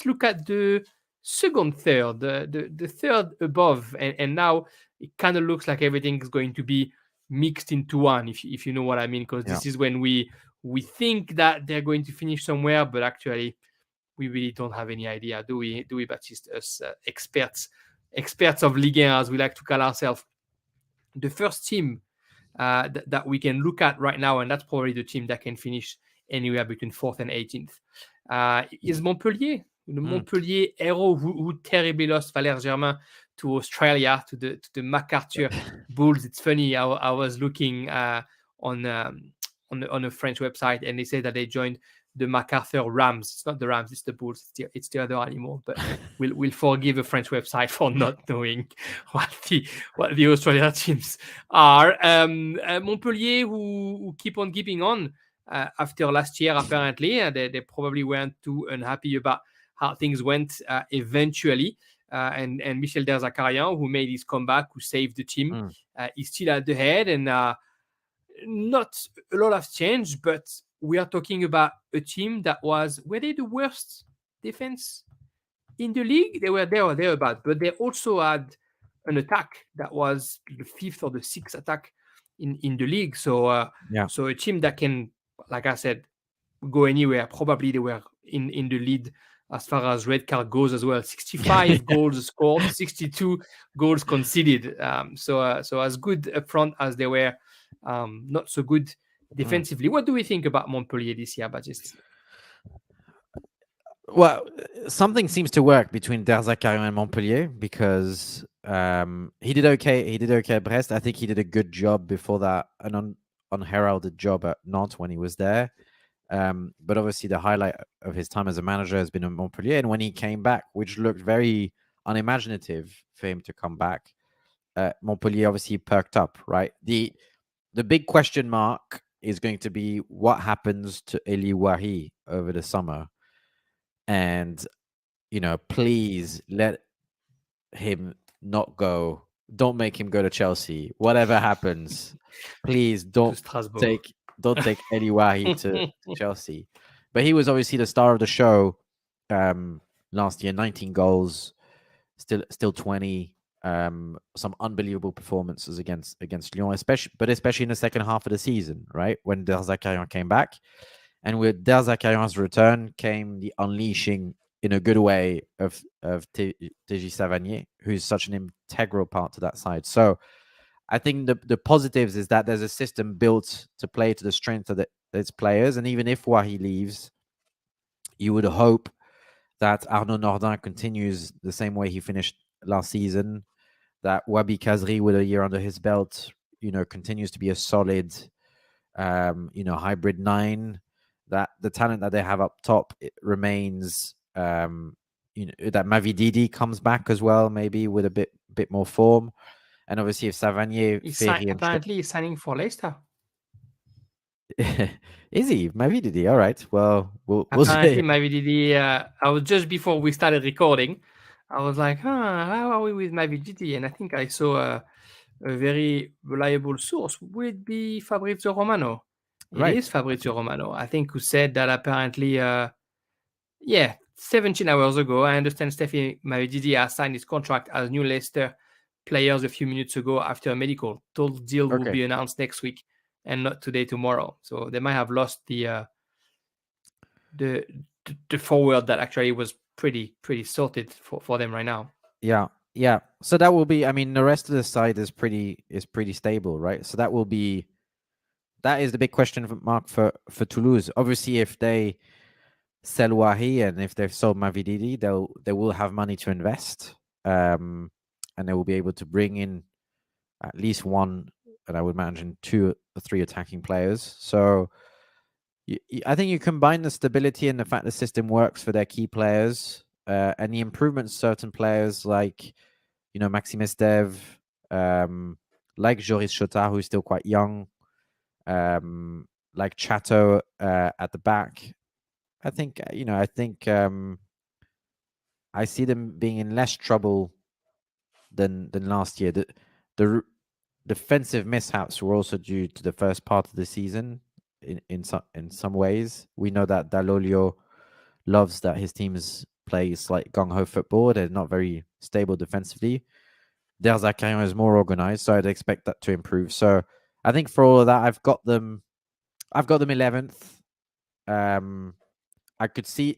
look at the second third, the third above, and now it kind of looks like everything is going to be mixed into one, if you know what I mean, because Yeah. this is when we think that they're going to finish somewhere, but actually we really don't have any idea, do we, Baptiste, us experts of Ligue 1, as we like to call ourselves? The first team that we can look at right now, and that's probably the team that can finish anywhere between 4th and 18th, is Montpellier. The Montpellier hero who terribly lost Valère Germain to Australia, to the MacArthur Bulls. It's funny, I was looking on a French website, and they say that they joined the MacArthur Rams. It's not the Rams, it's the Bulls. It's the other animal. But we'll forgive a French website for not knowing what the Australian teams are. Montpellier, who keep on keeping on after last year, apparently. They probably weren't too unhappy about how things went eventually. And Michel Derzakarian, who made his comeback, who saved the team, is still at the head, and not a lot has changed, but we are talking about a team that were they the worst defense in the league? They were there or thereabout, but they also had an attack that was the 5th or the 6th attack in the league. So so a team that can, like I said, go anywhere. Probably they were in the lead as far as red card goes as well. 65 goals scored, 62 goals conceded. So as good up front as they were, not so good defensively. What do we think about Montpellier this year, Baptiste? Well, something seems to work between Derzakarian and Montpellier, because he did okay. He did okay at Brest. I think he did a good job before that, an unheralded job at Nantes when he was there. But obviously the highlight of his time as a manager has been at Montpellier. And when he came back, which looked very unimaginative for him to come back, Montpellier obviously perked up, right? The big question mark is going to be what happens to Eli Wahi over the summer. And, please let him not go. Don't make him go to Chelsea. Whatever happens, please don't take Eli Wahi to Chelsea. But he was obviously the star of the show last year. 19 goals, still 20. Some unbelievable performances against Lyon, especially in the second half of the season, right, when Derzakarian came back. And with Derzakarian's return came the unleashing, in a good way, of Teji Savanier, who's such an integral part to that side. So I think the positives is that there's a system built to play to the strength of its players. And even if Wahi leaves, you would hope that Arnaud Nordin continues the same way he finished last season, that Wabi Kazri, with a year under his belt, continues to be a solid, hybrid 9, that the talent that they have up top, it remains, that Mavididi comes back as well, maybe with a bit more form. And obviously if Savanier... Apparently he's signing for Leicester. Is he? Mavididi? All right. Well, we'll apparently see. Mavididi, I was just before we started recording, I was like, how are we with Mavididi? And I think I saw a very reliable source. Would it be Fabrizio Romano? It is Fabrizio Romano, I think, who said that apparently, 17 hours ago, I understand Steffi Mavididi has signed his contract as new Leicester players a few minutes ago after a medical. Total deal will be announced next week and not today, tomorrow. So they might have lost the forward that actually was pretty sorted for them right now. Yeah. So that will be, the rest of the side is pretty stable, right? So that is the big question mark for Toulouse. Obviously, if they sell Wahi and if they've sold Mavididi, they will have money to invest, and they will be able to bring in at least one, and I would imagine 2 or 3 attacking players. So I think you combine the stability and the fact the system works for their key players, and the improvements certain players like, Maxime Estève, like Joris Chotard, who's still quite young, like Chateau at the back. I think I see them being in less trouble than last year. The defensive mishaps were also due to the first part of the season. In some ways, we know that Dalolio loves that his teams play slight gung ho football. They're not very stable defensively. Der Zakarian is more organized, so I'd expect that to improve. So I think for all of that, I've got them 11th. I could see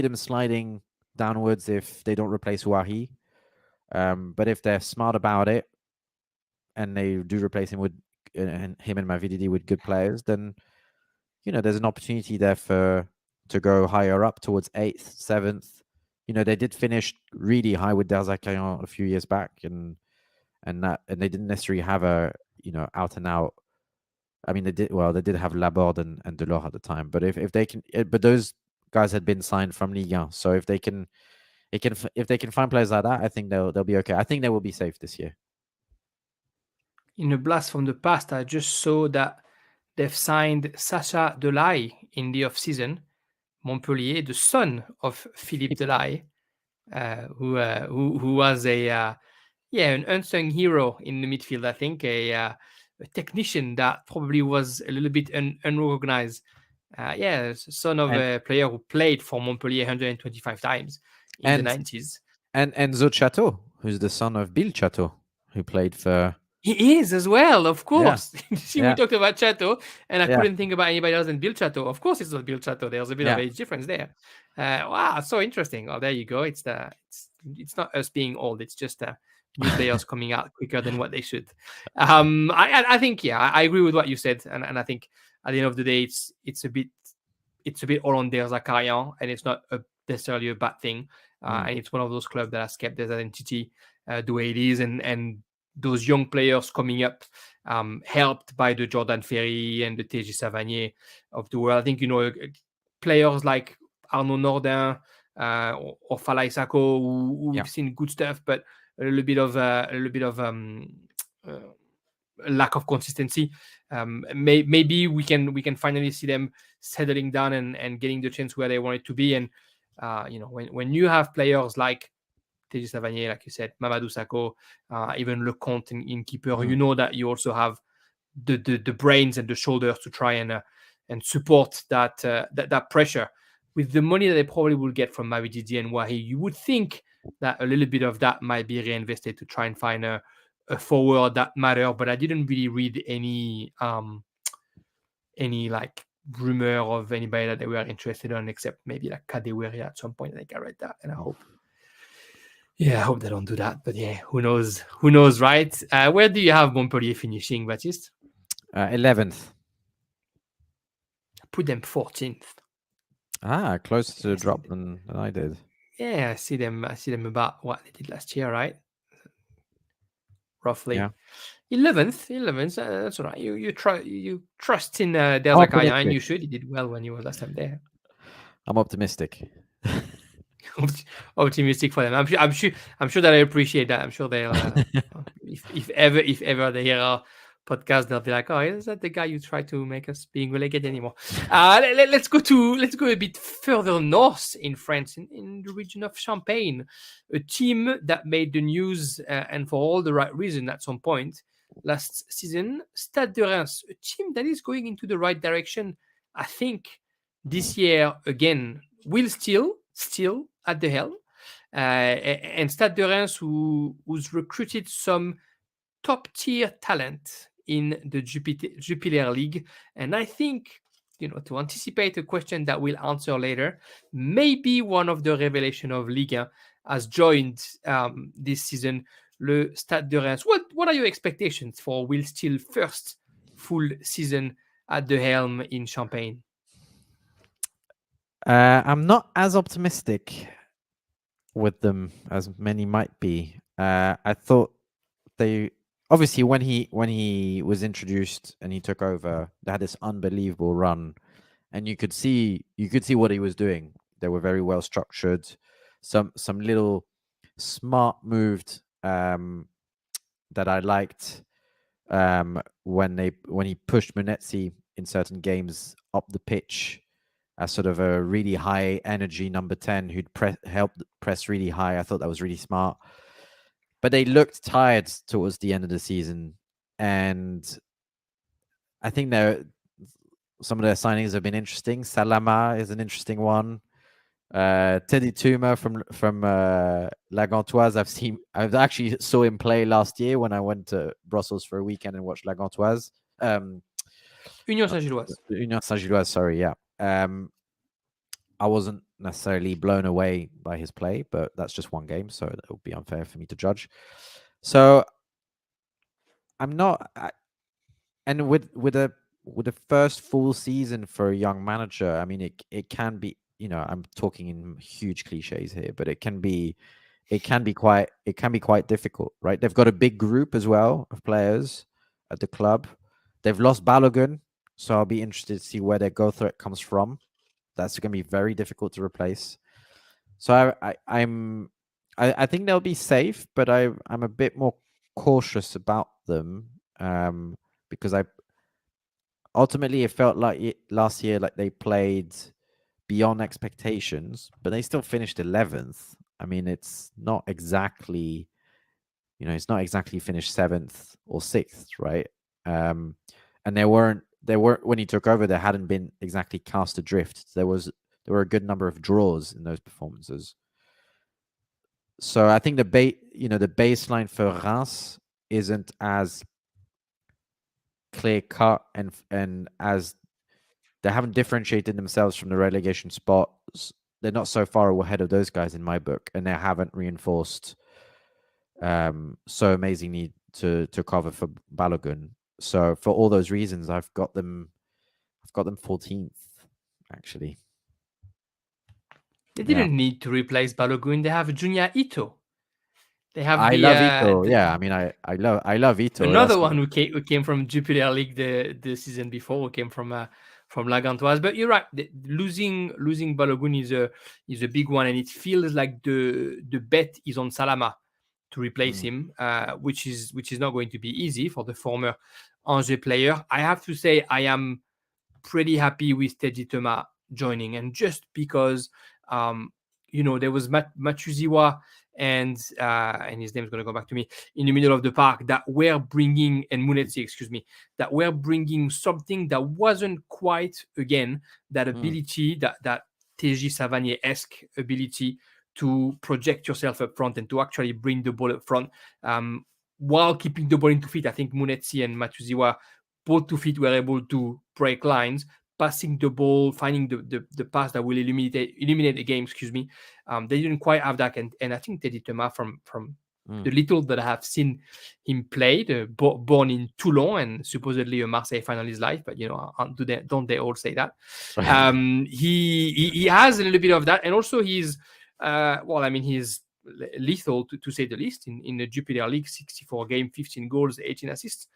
them sliding downwards if they don't replace Wahi. But if they're smart about it and they do replace him with him and Mavididi with good players, then there's an opportunity there to go higher up towards 8th, 7th. They did finish really high with Der Zakarian a few years back, and they didn't necessarily have a out and out. I mean, they did have Laborde and Delors at the time, but if they can, but those guys had been signed from Ligue 1, so if they can find players like that, I think they'll be okay. I think they will be safe this year. In a blast from the past, I just saw that they've signed Sacha Delay in the off-season. Montpellier, the son of Philippe Delay, who was an unsung hero in the midfield. I think a technician that probably was a little bit unrecognized. Son of a player who played for Montpellier 125 times in the 90s. And Enzo Chateau, who's the son of Bill Chateau, who played for... He is as well, of course. Yeah. We talked about Chateau, and I couldn't think about anybody else than Bill Chateau. Of course, it's not Bill Chateau. There's a bit of age difference there. Wow, so interesting. Oh, there you go. It's not us being old. It's just new players coming out quicker than what they should. I think I agree with what you said, and I think at the end of the day, it's a bit all on Der Zakarian, and it's not necessarily a bad thing. And it's one of those clubs that has kept their identity the way it is, and those young players coming up, helped by the Jordan Ferry and the Teji Savanier of the world. I think players like Arnaud Nordin or Falai Sako, who we've seen good stuff, but a little bit of lack of consistency. Maybe we can finally see them settling down and getting the chance where they want it to be. And when you have players like Teji Savanier, like you said, Mamadou Sakho, even Lecomte in keeper, that you also have the brains and the shoulders to try and support that pressure. With the money that they probably will get from Mavididi and Wahi, you would think that a little bit of that might be reinvested to try and find a forward that matter. But I didn't really read any like rumor of anybody that they were interested in, except maybe like Kadewere at some point. I think I read that, and I hope they don't do that. But who knows? Who knows, right? Where do you have Montpellier finishing, Baptiste? 11th. Put them 14th. Closer to the drop than I did. Yeah, I see them about what they did last year, right? Roughly. Yeah. 11th. That's all right. You trust in Der Zakarian, and you should. He did well when you were last time there. I'm optimistic. Optimistic for them. I'm sure that I appreciate that. I'm sure they'll if ever they hear our podcast, they'll be like, "Oh, is that the guy you try to make us being relegated anymore?" Let's go a bit further north in France, in the region of Champagne, a team that made the news and for all the right reason at some point last season. Stade de Reims, a team that is going into the right direction. I think this year again will still at the helm, and Stade de Reims who's recruited some top tier talent in the Jupiler League. And I think, to anticipate a question that we'll answer later, maybe one of the revelation of Ligue has joined this season, le Stade de Reims. What are your expectations for Will Steele first full season at the helm in Champagne? I'm not as optimistic with them as many might be. I thought they obviously when he was introduced and he took over, they had this unbelievable run, and you could see what he was doing. They were very well structured. Some little smart moved that I liked when he pushed Munetsi in certain games up the pitch as sort of a really high energy number 10 who'd help press really high. I thought that was really smart. But they looked tired towards the end of the season. And I think some of their signings have been interesting. Salama is an interesting one. Teddy Tuma from La Gantoise. I've actually saw him play last year when I went to Brussels for a weekend and watched La Gantoise. Union Saint-Gilloise. Union Saint-Gilloise, sorry, yeah. I wasn't necessarily blown away by his play, but that's just one game, so it would be unfair for me to judge. So I'm not, and with the first full season for a young manager, I mean, it can be, I'm talking in huge cliches here, but it can be quite difficult, right? They've got a big group as well of players at the club. They've lost Balogun, so I'll be interested to see where their goal threat comes from. That's going to be very difficult to replace. So I think they'll be safe, but I'm a bit more cautious about them because ultimately it felt like last year like they played beyond expectations, but they still finished 11th. I mean, it's not exactly finished 7th or 6th, right? And there weren't when he took over, there hadn't been exactly cast adrift. There were a good number of draws in those performances. So I think the baseline for Reims isn't as clear cut and as they haven't differentiated themselves from the relegation spots. They're not so far ahead of those guys in my book, and they haven't reinforced so amazingly to cover for Balogun. So for all those reasons, I've got them 14th actually. They didn't need to replace Balogun. They have Junya Ito. They have I love Ito. Yeah, I mean, I love Ito. Another one who came from Jupiler League the season before, who came from La Gantoise. But you're right. Losing Balogun is a big one, and it feels like the bet is on Salama to replace him, which is not going to be easy for the former Angers player. I have to say I am pretty happy with Teji Savanier joining, and just because there was Matuziwa and his name's going to go back to me in the middle of the park that were bringing, and Munetsi, that were bringing something that wasn't quite, again, that ability, that Teji Savanier-esque ability to project yourself up front and to actually bring the ball up front while keeping the ball in 2 feet. I think Munetsi and Matuziwa, both 2 feet, were able to break lines, passing the ball, finding the pass that will eliminate the game. They didn't quite have that, and I think Teji Savanier, from the little that I have seen him play, born in Toulon and supposedly a Marseille fan in his life, but don't they all say that? He has a little bit of that, and also he's he's lethal to say the least in the Jupiler League. 64 game, 15 goals, 18 assists.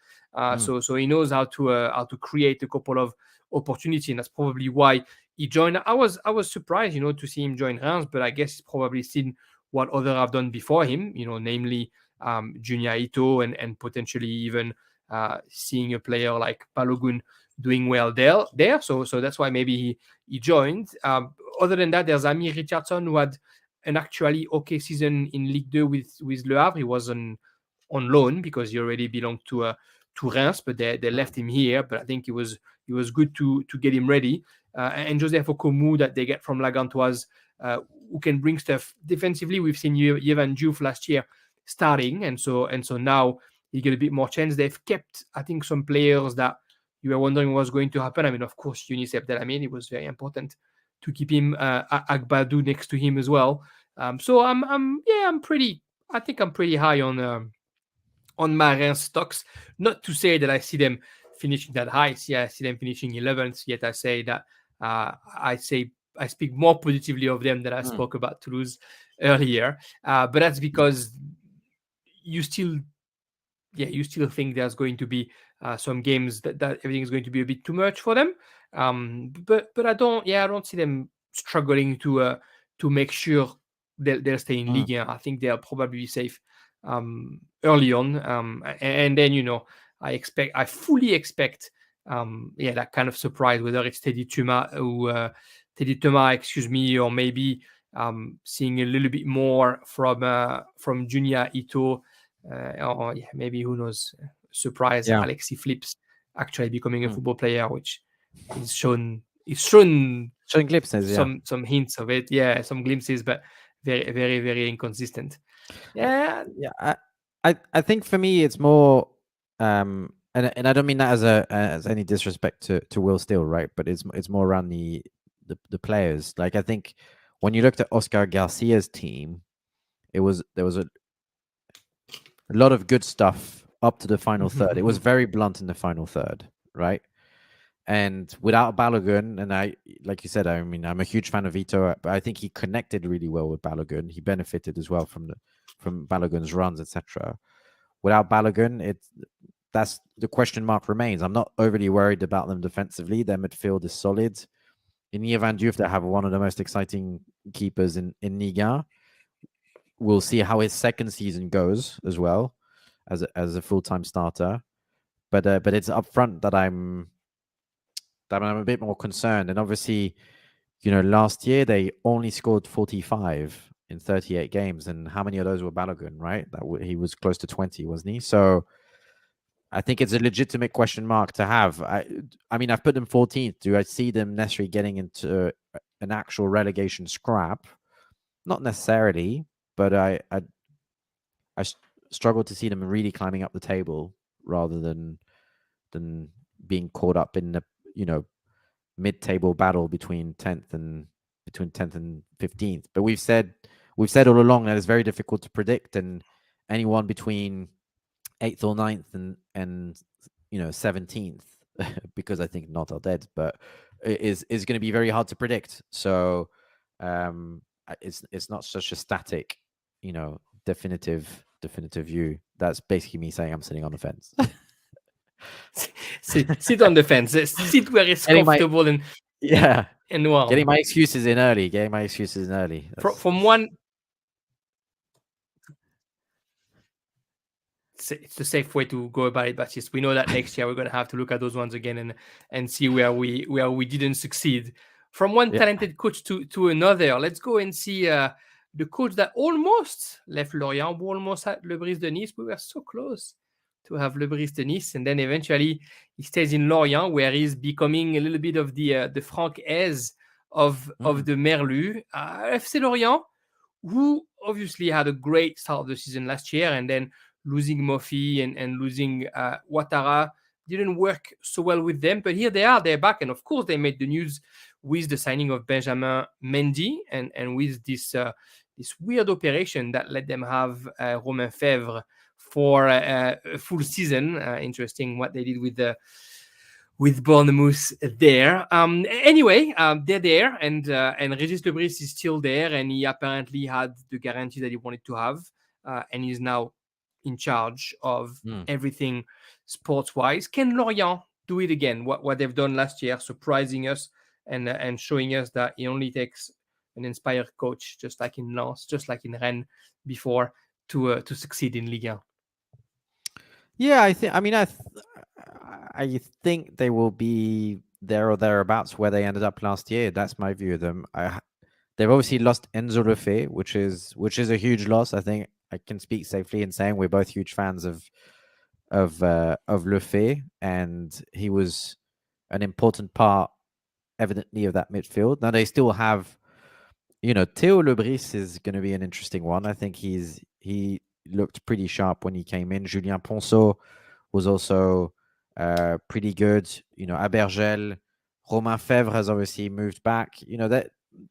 So he knows how to create a couple of opportunity, and that's probably why he joined. I was surprised, to see him join Reims, but I guess he's probably seen what others have done before him, namely Junya Ito and potentially even seeing a player like Balogun doing well there. So that's why maybe he joined. Other than that, there's Amir Richardson, who had an actually okay season in Ligue 2 with Le Havre. He was on loan because he already belonged to Reims, but they left him here. But I think it was good to get him ready. And Joseph Okomu, that they get from La Gantoise, who can bring stuff defensively. We've seen Yevan Diouf last year starting, and so now he get a bit more chance. They've kept, I think, some players that you were wondering what was going to happen. I mean, of course, Younes Abdelhamid, it was very important to keep him Agbadou next to him as well. So I'm pretty high on Marin stocks. Not to say that I see them finishing that high. I see them finishing 11th. Yet I say that I speak more positively of them than I spoke about Toulouse earlier. But that's because you still think there's going to be some games that everything is going to be a bit too much for them. But I don't see them struggling to make sure they'll stay in Ligue 1. I think they'll probably be safe early on, and then I fully expect that kind of surprise, whether it's Teji Savanier, or maybe seeing a little bit more from Junya Ito, or maybe, who knows, surprise Alexis Flips actually becoming a football player, which is shown showing glimpses, yeah. some hints of it. Yeah, some glimpses, but very, very, very inconsistent. Yeah. Yeah, I think for me it's more and I don't mean that as any disrespect to Will Steele, right? But it's more around the players. Like I think when you looked at Oscar Garcia's team, there was a lot of good stuff up to the final third. It was very blunt in the final third, right? And without Balogun, and I, like you said, I mean, I'm a huge fan of Vito, but I think he connected really well with Balogun. He benefited as well from Balogun's runs, etc. Without Balogun, that's the question mark remains. I'm not overly worried about them defensively. Their midfield is solid. In Van Diouf, they have one of the most exciting keepers in Ligue. We'll see how his second season goes as well as a full-time starter. But it's up front that I'm a bit more concerned. And obviously, last year they only scored 45 in 38 games, and how many of those were Balogun, right? He was close to 20, wasn't he? So I think it's a legitimate question mark to have. I mean, I've put them 14th. Do I see them necessarily getting into an actual relegation scrap? Not necessarily, but I struggle to see them really climbing up the table rather than being caught up in the mid-table battle between 10th and 15th. But we've said all along that it's very difficult to predict, and anyone between 8th or 9th and 17th, because I think not are dead, but is going to be very hard to predict. So it's not such a static, definitive view. That's basically me saying I'm sitting on the fence. sit on the fence. Sit where it's comfortable and warm. Getting my excuses in early. From one. It's the safe way to go about it, Baptiste. We know that next year we're going to have to look at those ones again and see where we didn't succeed. From one talented coach to another, let's go and see the coach that almost left Lorient. We almost had Le Bris de Nice. We were so close to have Le Bris de Nice, and then eventually he stays in Lorient, where he's becoming a little bit of the Franck Hez of the Merlu. FC Lorient, who obviously had a great start of the season last year, and then losing Mofi and losing Ouattara didn't work so well with them. But here they are, they're back. And of course, they made the news with the signing of Benjamin Mendy and with this weird operation that let them have Romain Fèvre for a full season. Interesting what they did with Bournemouth there. Anyway, they're there, and Régis Le Bris is still there, and he apparently had the guarantee that he wanted to have, and he's now in charge of everything sports-wise. Can Lorient do it again? What they've done last year, surprising us and showing us that it only takes an inspired coach, just like in Lens, just like in Rennes before, to succeed in Ligue 1. Yeah, I think they will be there or thereabouts where they ended up last year. That's my view of them. They've obviously lost Enzo Lefebvre, which is a huge loss. I think I can speak safely in saying we're both huge fans of Lefebvre, and he was an important part, evidently, of that midfield. Now they still have, Theo Le Bris is going to be an interesting one. I think he looked pretty sharp when he came in. Julien Ponceau was also pretty good. Abergel, Romain Fèvre has obviously moved back.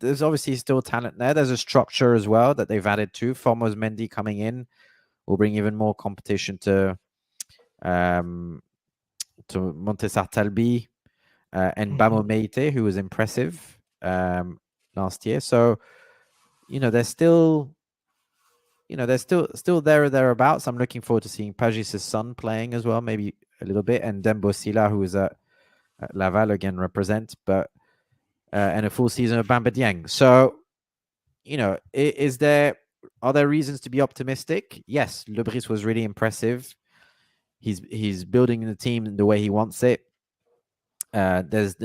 There's obviously still talent there. There's a structure as well that they've added to. Formos Mendy coming in will bring even more competition to Montessar Talbi and Bamo Meite, who was impressive last year. So, they're still there or thereabouts. I'm looking forward to seeing Pagis' son playing as well, maybe a little bit, and Dembo Silla, who is at Laval again, represent, but and a full season of Bamba Dieng. So, are there reasons to be optimistic? Yes, Le Bris was really impressive. He's building the team the way he wants it. There's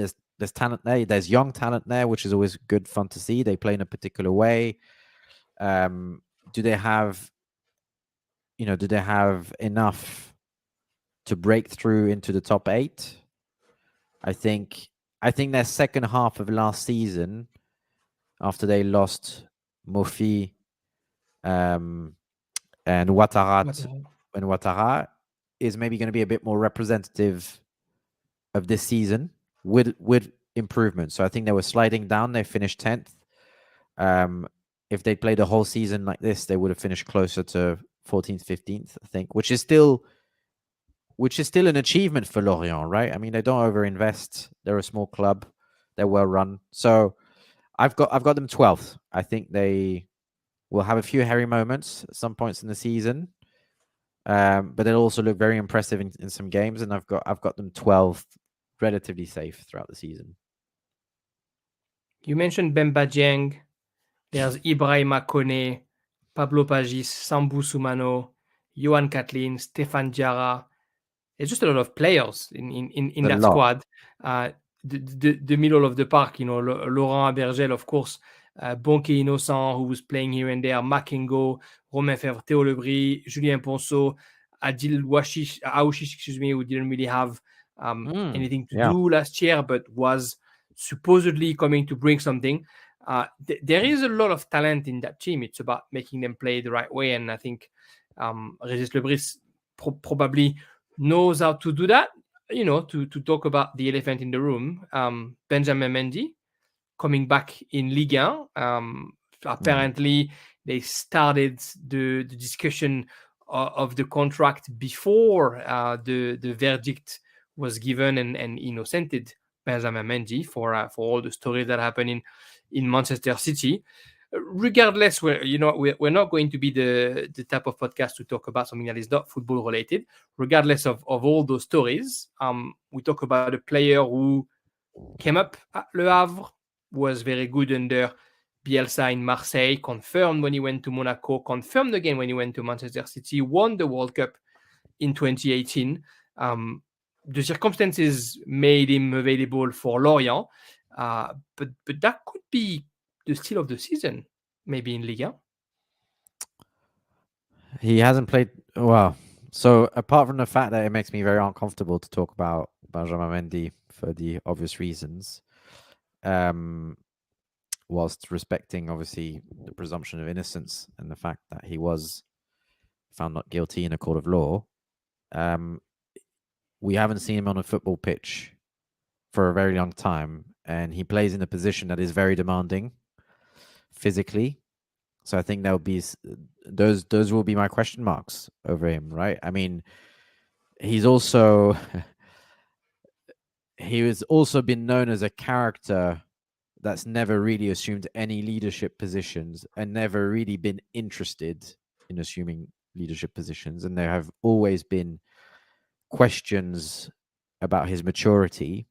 talent there. There's young talent there, which is always good fun to see. They play in a particular way. Do they have enough to break through into the top 8? I think I think their second half of last season, after they lost Mofi and Ouattara, is maybe going to be a bit more representative of this season with improvement. So I think they were sliding down. They finished 10th. If they played a whole season like this, they would have finished closer to 14th, 15th, I think, which is still an achievement for Lorient, right? I mean, they don't overinvest. They're a small club. They're well run. So I've got them 12th. I think they will have a few hairy moments at some points in the season. But they'll also look very impressive in some games, and I've got them 12th, relatively safe throughout the season. You mentioned Bemba Dieng. There's Ibrahima Kone, Pablo Pagis, Sambou Soumano, Johan Katlin, Stéphane Diarra. There's just a lot of players in that squad. The middle of the park, Laurent Abergel, of course, Bonke Innocent, who was playing here and there, Makengo, Romain Fèvre, Théo Lebris, Julien Ponceau, Adil Aouchiche, who didn't really have anything to do last year, but was supposedly coming to bring something. There is a lot of talent in that team. It's about making them play the right way, and I think Régis Lebris probably knows how to do that. To talk about the elephant in the room, Benjamin Mendy coming back in Ligue 1. Apparently, they started the discussion of the contract before the verdict was given and innocented Benjamin Mendy for all the stories that happened in Manchester City. Regardless, we're not going to be the type of podcast to talk about something that is not football related. Regardless of all those stories, we talk about a player who came up at Le Havre, was very good under Bielsa in Marseille, confirmed when he went to Monaco, confirmed again when he went to Manchester City, won the World Cup in 2018. The circumstances made him available for Lorient, but that could be the steal of the season, maybe in Ligue 1. He hasn't played well. So apart from the fact that it makes me very uncomfortable to talk about Benjamin Mendy for the obvious reasons, whilst respecting obviously the presumption of innocence and the fact that he was found not guilty in a court of law, we haven't seen him on a football pitch for a very long time, and he plays in a position that is very demanding physically. So I think there'll be those will be my question marks over him, right? I mean, he's also he has also been known as a character that's never really assumed any leadership positions and never really been interested in assuming leadership positions, and there have always been questions about his maturity.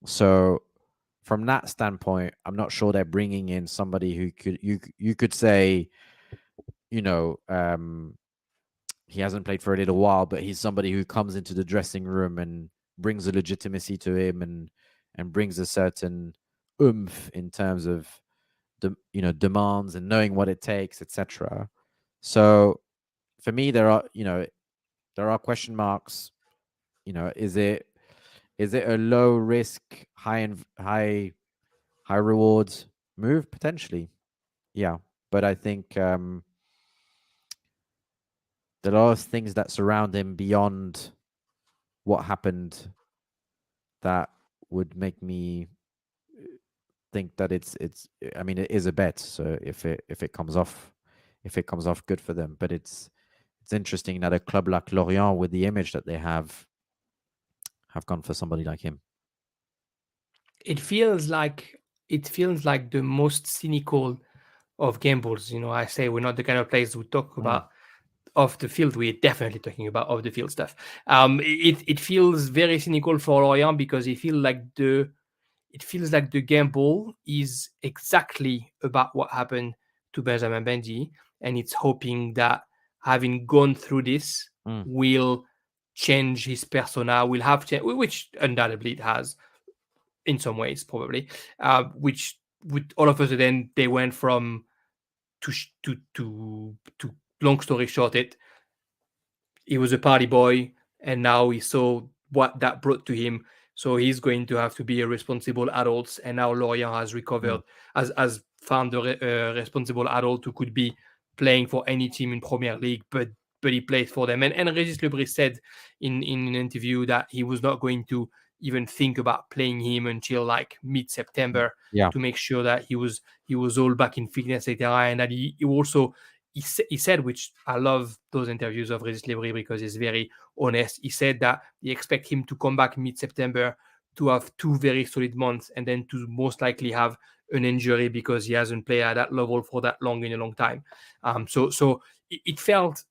So from that standpoint, I'm not sure they're bringing in somebody who you could say, he hasn't played for a little while, but he's somebody who comes into the dressing room and brings a legitimacy to him and brings a certain oomph in terms of demands and knowing what it takes, etc. So for me, there are question marks. Is it a low risk, high reward move? Potentially, yeah. But I think there are a lot of things that surround him beyond what happened that would make me think that it's. I mean, it is a bet. So if it comes off, good for them. But it's interesting that a club like Lorient, with the image that they have gone for somebody like him. It feels like the most cynical of gambles. I say we're not the kind of players who talk about off the field. We're definitely talking about off the field stuff. It feels very cynical for Lorient because it feels like the gamble is exactly about what happened to Benjamin Mendy, and it's hoping that having gone through this will change his persona, will have changed, which undoubtedly it has in some ways, probably, which would all of a sudden they went from to long story short, he was a party boy, and now he saw what that brought to him So he's going to have to be a responsible adult. And now Lorient has recovered, Mm. has found a responsible adult who could be playing for any team in Premier League, but he plays for them. And Regis Lebris said in an interview that he was not going to even think about playing him until like mid-September Yeah. to make sure that he was all back in fitness, etc. And that he also he said, which I love those interviews of Regis Lebris because he's very honest. He said that he expect him to come back mid-September to have 2 very solid months and then to most likely have an injury because he hasn't played at that level for that long in a long time. So it felt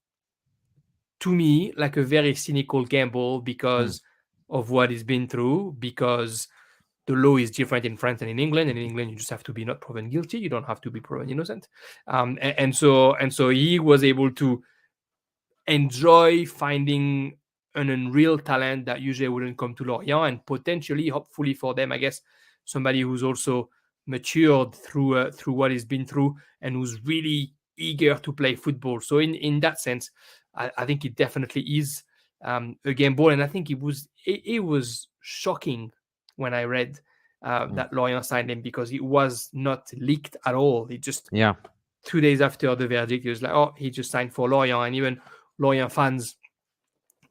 to me like a very cynical gamble Mm. because of what he's been through, because the law is different in France and in England. And in England, you just have to be not proven guilty. You don't have to be proven innocent. And so he was able to enjoy finding an unreal talent that usually wouldn't come to Lorient, and potentially, hopefully for them, I guess, somebody who's also matured through what he's been through and who's really eager to play football. So in that sense, I think it definitely is a game ball, and I think it was shocking when I read Mm. that Lorient signed him because it was not leaked at all. It just Yeah. 2 days after the verdict, it was like, oh, he just signed for Lorient, and even Lorient fans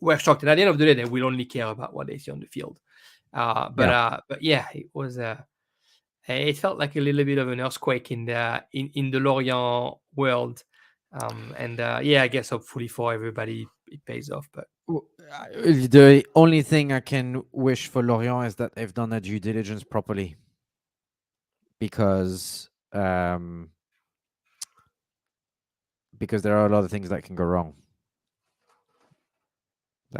were shocked. And at the end of the day, they will only care about what they see on the field. Yeah. But yeah, it felt like a little bit of an earthquake in the Lorient world. Yeah, I guess hopefully for everybody it pays off. But The only thing I can wish for Lorient is that they've done their due diligence properly, because there are a lot of things that can go wrong.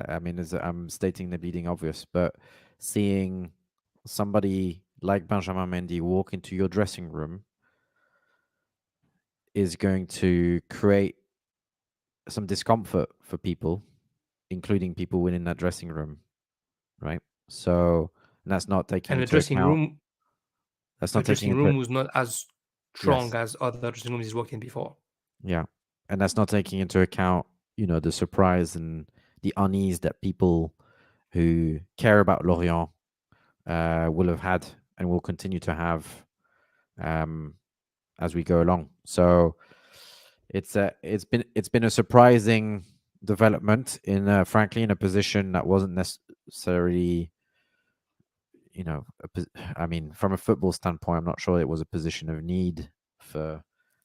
I mean, I'm stating the bleeding obvious, but seeing somebody like Benjamin Mendy walk into your dressing room is going to create some discomfort for people, including people within that dressing room, right? So that's not taking and into account. That's the not taking dressing into room was not as strong Yes, as other dressing rooms he's worked in before. yeah, and that's not taking into account, the surprise and the unease that people who care about Lorient will have had and will continue to have as we go along. So it's been a surprising development frankly in a position that wasn't necessarily, I mean, from a football standpoint, I'm not sure it was a position of need. For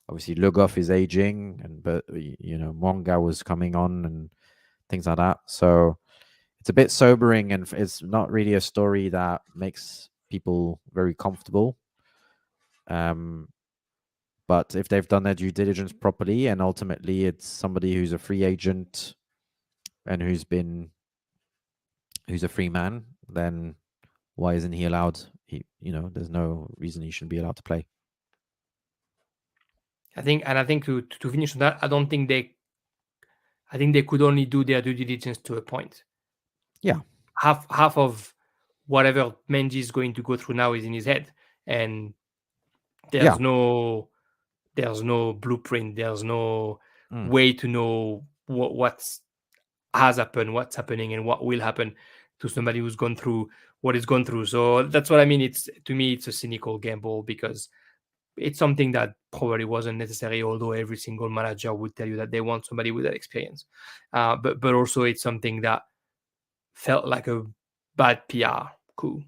obviously Le Goff is aging, but Mwanga was coming on and things like that. So it's a bit sobering, and it's not really a story that makes people very comfortable. But if they've done their due diligence properly, and ultimately it's somebody who's a free agent and who's a free man, then why isn't he allowed? There's no reason he shouldn't be allowed to play. I think to finish on that, I think they could only do their due diligence to a point. Yeah. Half of whatever Mendy is going to go through now is in his head, and there's no blueprint. There's no way to know what's has happened, what's happening, and what will happen to somebody who's gone through what he's gone through. So that's what I mean. To me, it's a cynical gamble because it's something that probably wasn't necessary, although every single manager would tell you that they want somebody with that experience. But also it's something that felt like a bad PR coup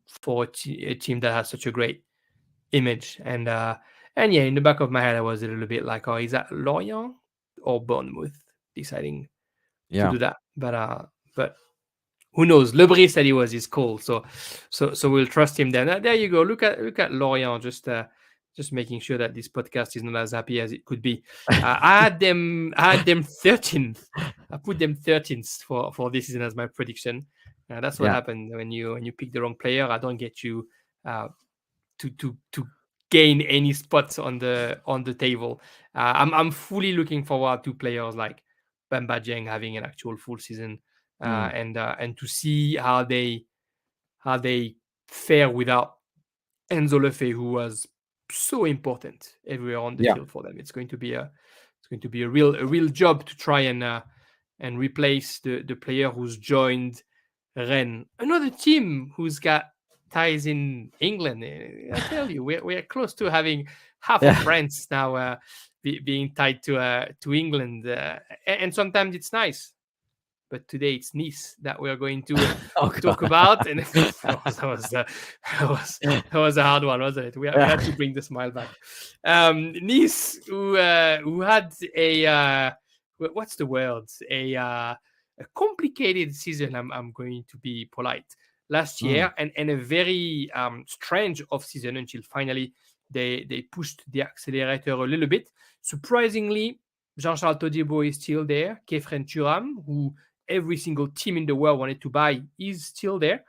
for a team that has such a great image. And yeah, in the back of my head, I was a little bit like, oh, is that Lorient or Bournemouth deciding to do that? But who knows? Lebris said he was his call, so we'll trust him. Then there you go. Look at Lorient, just making sure that this podcast is not as happy as it could be. I had them 13th. I put them 13th for this season as my prediction. That's what happened when you pick the wrong player. I don't get you to gain any spots on the table. I'm fully looking forward to players like Bamba Dieng having an actual full season, and to see how they fare without Enzo Lefebvre, who was so important everywhere on the field for them. It's going to be a real job to try and replace the player who's joined Rennes, another team who's got ties in England. I tell you, we're close to having half of Yeah. France now being tied to England, and sometimes it's nice. But today it's Nice that we are going to Oh talk god. about, and that was a hard one, wasn't it? We had to bring the smile back. Nice, who had what's the word? A complicated season. I'm going to be polite. Last year, and a very strange off season until finally they pushed the accelerator a little bit. Surprisingly, Jean-Charles Todibo is still there. Kefren Turam, who every single team in the world wanted to buy, is still there.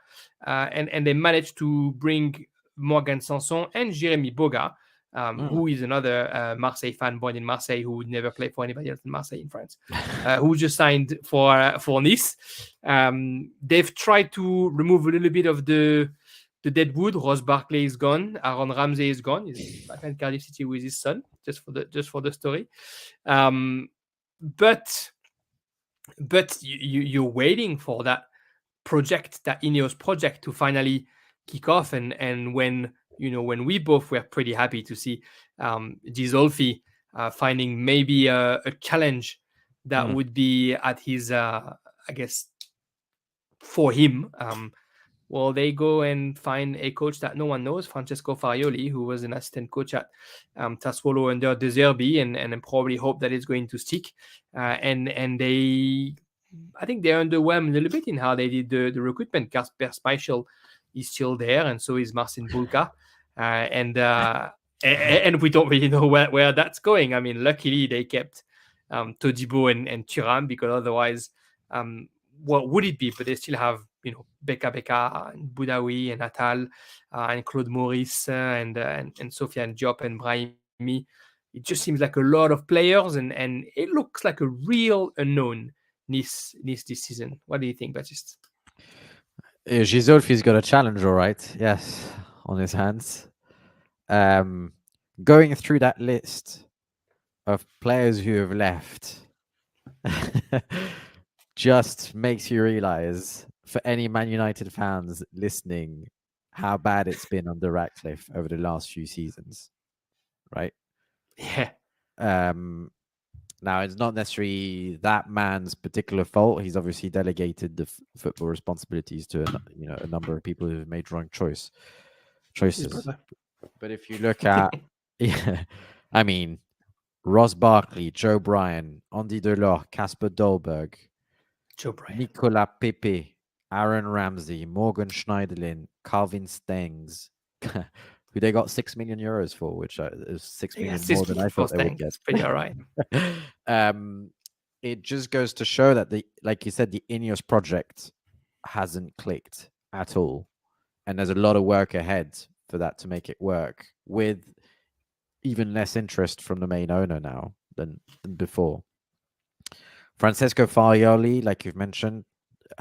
And they managed to bring Morgan Sanson and Jérémy Boga, who is another Marseille fan born in Marseille who would never play for anybody else in Marseille in France, who just signed for Nice. They've tried to remove a little bit of the dead wood. Ross Barkley is gone. Aaron Ramsey is gone. He's back in Cardiff City with his son, just for the story. But you're waiting for that project, that Ineos project, to finally kick off. And when we both were pretty happy to see Ghisolfi finding maybe a challenge that would be at his, I guess, for him. Well, they go and find a coach that no one knows, Francesco Farioli, who was an assistant coach at Sassuolo under De Zerbi, and probably hope that it's going to stick. And I think they underwhelmed a little bit in how they did the recruitment. Kasper Schmeichel is still there, and so is Marcin Bulka. And we don't really know where that's going. I mean, luckily they kept Todibo and Thuram, because otherwise, what would it be? But they still have, Beka and Boudaoui and Attal and Claude Maurice and Sofiane Diop and Brahimi. It just seems like a lot of players, and it looks like a real unknown Nice this season. What do you think, Baptiste? Ghisolfi's got a challenge, all right. Yes, on his hands. Going through that list of players who have left just makes you realize, for any Man United fans listening, how bad it's been under Ratcliffe over the last few seasons, right? Yeah. Now, it's not necessarily that man's particular fault. He's obviously delegated the football responsibilities to a number of people who've made wrong choices. But if you look at, I mean, Ross Barkley, Joe Bryan, Andy Delors, Casper Dolberg, Nicolas Pepe, Aaron Ramsey, Morgan Schneiderlin, Calvin Stengs, who they got €6 million for, which is 6 million more than I thought they would get. Pretty all right. It just goes to show that like you said, the Ineos project hasn't clicked at all, and there's a lot of work ahead for that to make it work, with even less interest from the main owner now than before. Francesco Farioli, like you've mentioned,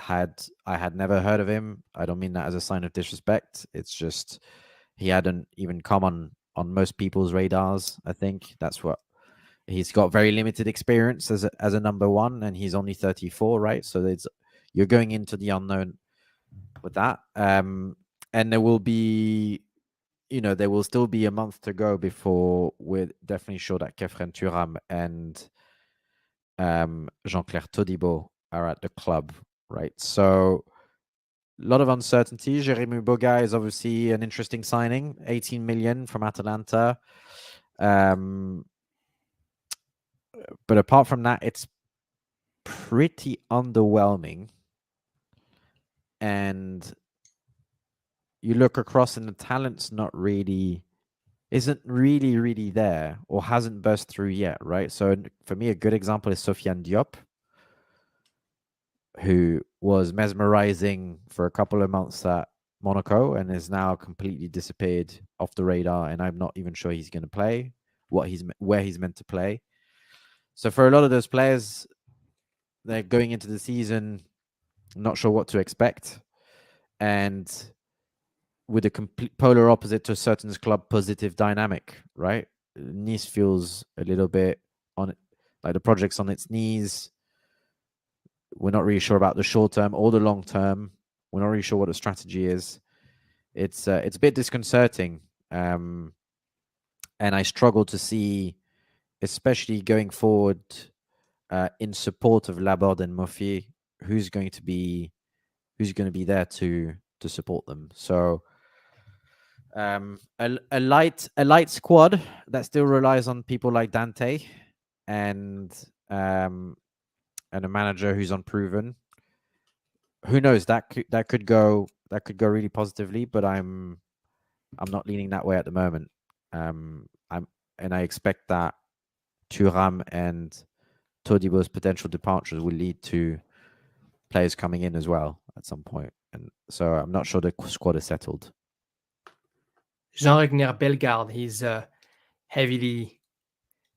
I had never heard of him. I don't mean that as a sign of disrespect. It's just he hadn't even come on most people's radars. I think that's what he's got. Very limited experience as a number one, and he's only 34, right? So you're going into the unknown with that. And there will be, there will still be a month to go before we're definitely sure that Kefren Turam and Jean-Claire Todibo are at the club, right? So a lot of uncertainty. Jérémy Boga is obviously an interesting signing, 18 million from Atalanta. But apart from that, it's pretty underwhelming. And you look across and the talent's isn't really there, or hasn't burst through yet, right? So for me, a good example is Sofiane Diop, who was mesmerizing for a couple of months at Monaco and is now completely disappeared off the radar, and I'm not even sure he's going to play where he's meant to play. So for a lot of those players, they're going into the season not sure what to expect, and with a complete polar opposite to a certain club positive dynamic, right? Nice feels a little bit on it, like the project's on its knees. We're not really sure about the short term or the long term. We're not really sure what the strategy is. It's a bit disconcerting, and I struggle to see, especially going forward, in support of Laborde and Moffier, who's going to be there to support them. So a light squad that still relies on people like Dante and a manager who's unproven. Who knows? That could go really positively, but I'm not leaning that way at the moment. I expect that Thuram and Todibo's potential departures will lead to players coming in as well at some point, and so I'm not sure the squad is settled. Jean-Regner Bellegarde, he's heavily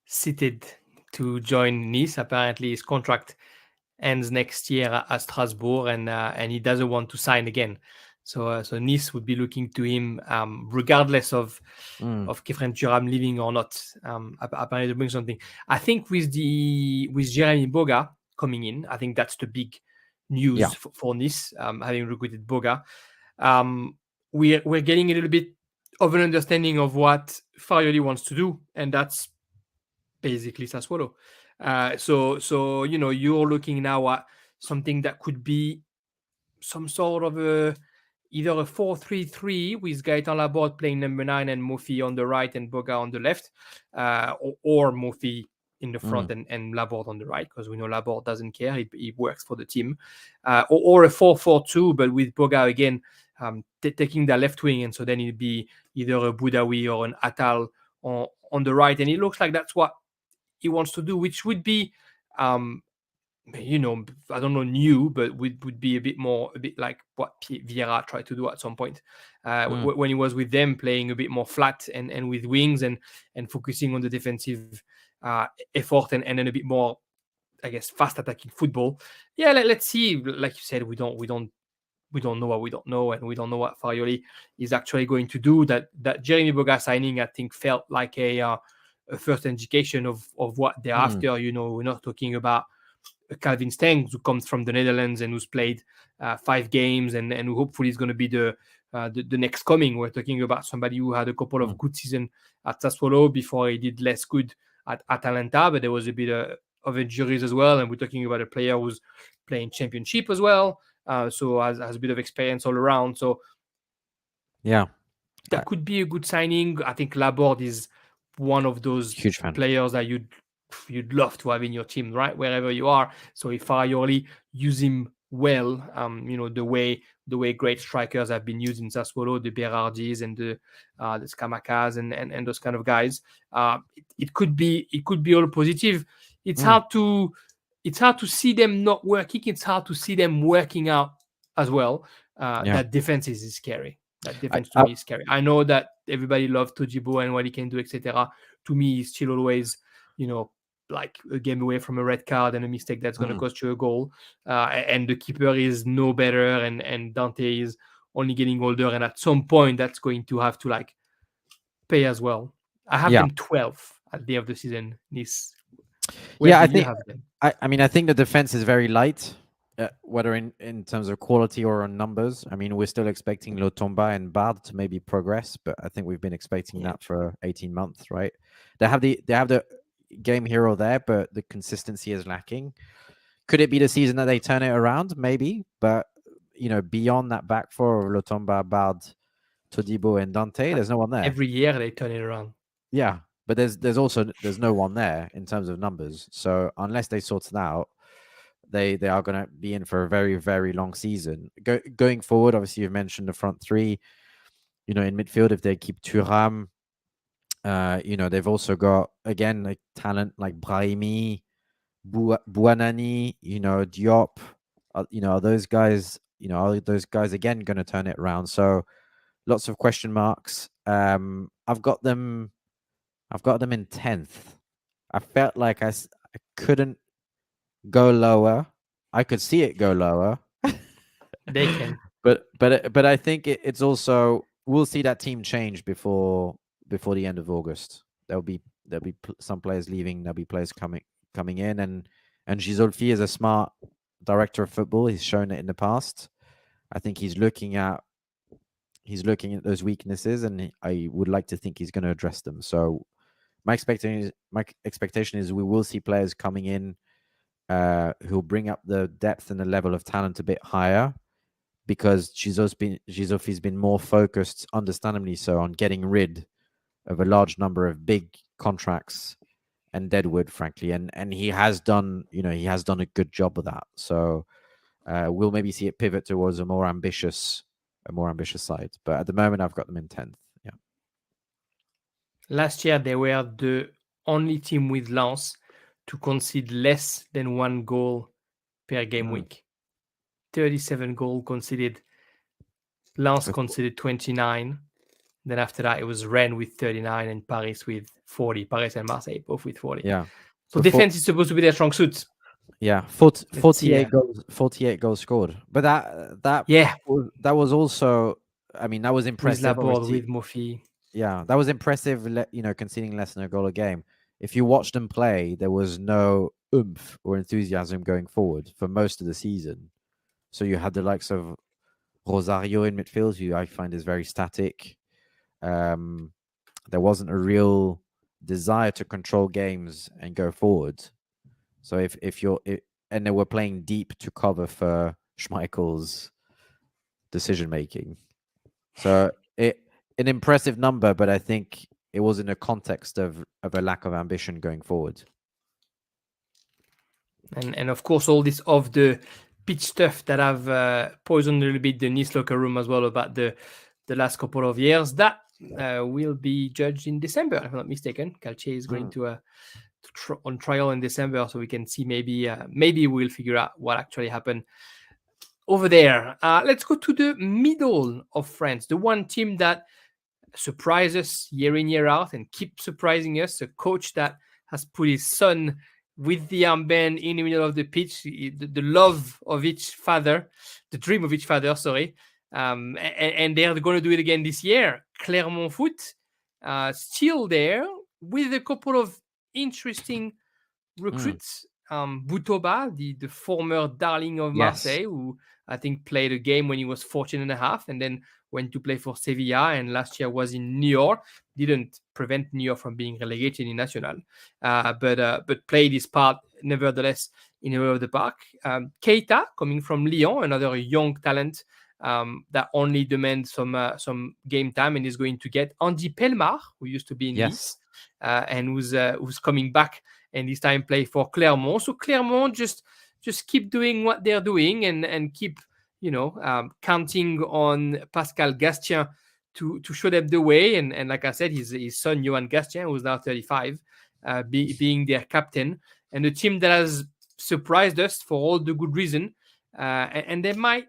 cited to join Nice. Apparently, his contract ends next year at Strasbourg, and he doesn't want to sign again. So Nice would be looking to him, regardless of Kefren Thuram leaving or not. Apparently, to bring something. I think with Jeremy Boga coming in, I think that's the big news for Nice, having recruited Boga. We're getting a little bit of an understanding of what Farioli wants to do, and that's basically Sassuolo. So you're looking now at something that could be some sort of either a 4-3-3 with Gaetan Laborde playing number 9 and Mofi on the right and Boga on the left, or Mofi in the front and Laborde on the right, because we know Laborde doesn't care. He works for the team. Or a 4-4-2, but with Boga again taking the left wing, and so then it'd be either a Boudaoui or an Attal on the right. And it looks like that's what he wants to do, which would be I don't know, new, but would be a bit like what Vieira tried to do at some point when he was with them, playing a bit more flat and with wings and focusing on the defensive effort and then a bit more, I guess, fast attacking football. Yeah, let's see. Like you said, we don't know what we don't know, and we don't know what Farioli is actually going to do. That Jeremy Boga signing, I think, felt like a first indication of what they're after. We're not talking about Calvin Stengs, who comes from the Netherlands and who's played 5 games and who hopefully is going to be the next coming. We're talking about somebody who had a couple of good seasons at Sassuolo before he did less good at Atalanta, but there was a bit of injuries as well. And we're talking about a player who's playing championship as well, so has a bit of experience all around. So yeah, that could be a good signing. I think Laborde is one of those huge fan players that you'd love to have in your team, right, wherever you are. So if Farioli use him well, the way great strikers have been used in Sassuolo, the Berardis and the Scamacas and those kind of guys, it could be all positive. It's hard to see them not working. It's hard to see them working out as well. That defense is scary. That defense to me is scary. I know that everybody loves Tojibo and what he can do, etc. To me, he's still always, like a game away from a red card and a mistake that's going to cost you a goal. And the keeper is no better, and Dante is only getting older. And at some point, that's going to have to pay as well. I have them 12 at the end of the season. Nice. I think. I think the defense is very light. Whether in terms of quality or on numbers. I mean, we're still expecting Lotomba and Bard to maybe progress, but I think we've been expecting that for 18 months, right? They have the game hero there, but the consistency is lacking. Could it be the season that they turn it around? Maybe, but beyond that back four of Lotomba, Bard, Todibo, and Dante, there's no one there. Every year they turn it around. Yeah, but there's no one there in terms of numbers. So unless they sort it out, they are going to be in for a very, very long season. Going forward, obviously, you've mentioned the front three. In midfield, if they keep Thuram, they've also got, again, like talent like Brahimi, Bouanani, Diop. Are those guys, again going to turn it around? So lots of question marks. I've got them in 10th. I felt like I couldn't go lower. I could see it go lower. They can, but I think it's also, we'll see that team change before the end of August. There'll be some players leaving. There'll be players coming in, and Gisolfi is a smart director of football. He's shown it in the past. I think he's looking at those weaknesses, and I would like to think he's going to address them. So my expectation is we will see players coming in who'll bring up the depth and the level of talent a bit higher, because Gisofi's been more focused, understandably so, on getting rid of a large number of big contracts and deadwood, frankly, and he has done a good job of that. So we'll maybe see it pivot towards a more ambitious side. But at the moment, I've got them in 10th. Yeah. Last year, they were the only team with Lens to concede less than 1 goal per game week. 37 goals conceded. Lens conceded 29. Then after that, it was Rennes with 39 and Paris with 40. Paris and Marseille both with 40. Yeah. So defense is supposed to be their strong suit. Yeah, 48 goals. 48 goals scored. But that was also, I mean, that was impressive. With Laborde, with Mofi. Yeah, that was impressive. Conceding less than a goal a game. If you watched them play, there was no oomph or enthusiasm going forward for most of the season. So you had the likes of Rosario in midfield, who I find is very static. There wasn't a real desire to control games and go forward. So and they were playing deep to cover for Schmeichel's decision making. So an impressive number, but I think it was in a context of a lack of ambition going forward. And of course, all this off the pitch stuff that have poisoned a little bit the Nice locker room as well about the last couple of years. That will be judged in December, if I'm not mistaken. Calcier is going to on trial in December, so we can see maybe we'll figure out what actually happened over there. Let's go to the middle of France, the one team that surprises us year in, year out and keep surprising us, a coach that has put his son with the armband in the middle of the pitch, the love of each father, the dream of each father, sorry. And they're going to do it again this year. Clermont Foot, still there with a couple of interesting recruits. Boutoba, the former darling of Marseille, who I think played a game when he was 14 and a half and then went to play for Sevilla, and last year was in Niort. Didn't prevent Niort from being relegated in National, but played his part nevertheless in the way of the park. Keita, coming from Lyon, another young talent that only demands some game time and is going to get. Andy Pelmar, who used to be in Nice, and who's coming back and this time play for Clermont. So Clermont just keep doing what they're doing and keep counting on Pascal Gastien to show them the way. And like I said, his son Johan Gastien, who's now 35, being their captain, and a team that has surprised us for all the good reason, and they might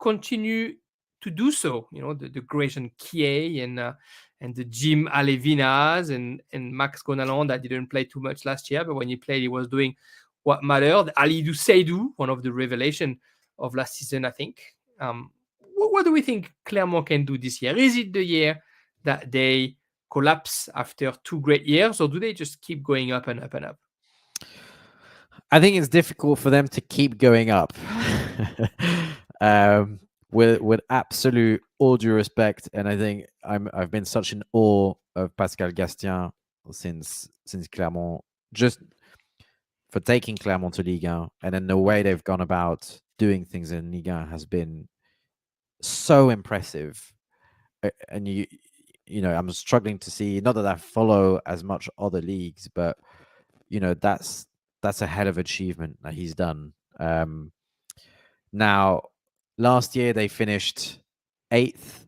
continue to do so. The Grayson Kieh and the Jim Alevinas and Max Gonalon that didn't play too much last year, but when he played, he was doing what mattered. Alidou Seydou, one of the revelation of last season, I think. What do we think Clermont can do this year? Is it the year that they collapse after 2 great years, or do they just keep going up and up and up? I think it's difficult for them to keep going up. With absolute all due respect, and I think I've been such in awe of Pascal Gastien since Clermont, just for taking Clermont to Ligue 1, and then the way they've gone about doing things in Ligue 1 has been so impressive. And I'm struggling to see, not that I follow as much other leagues, but that's a hell of achievement that he's done. Now, last year they finished 8th,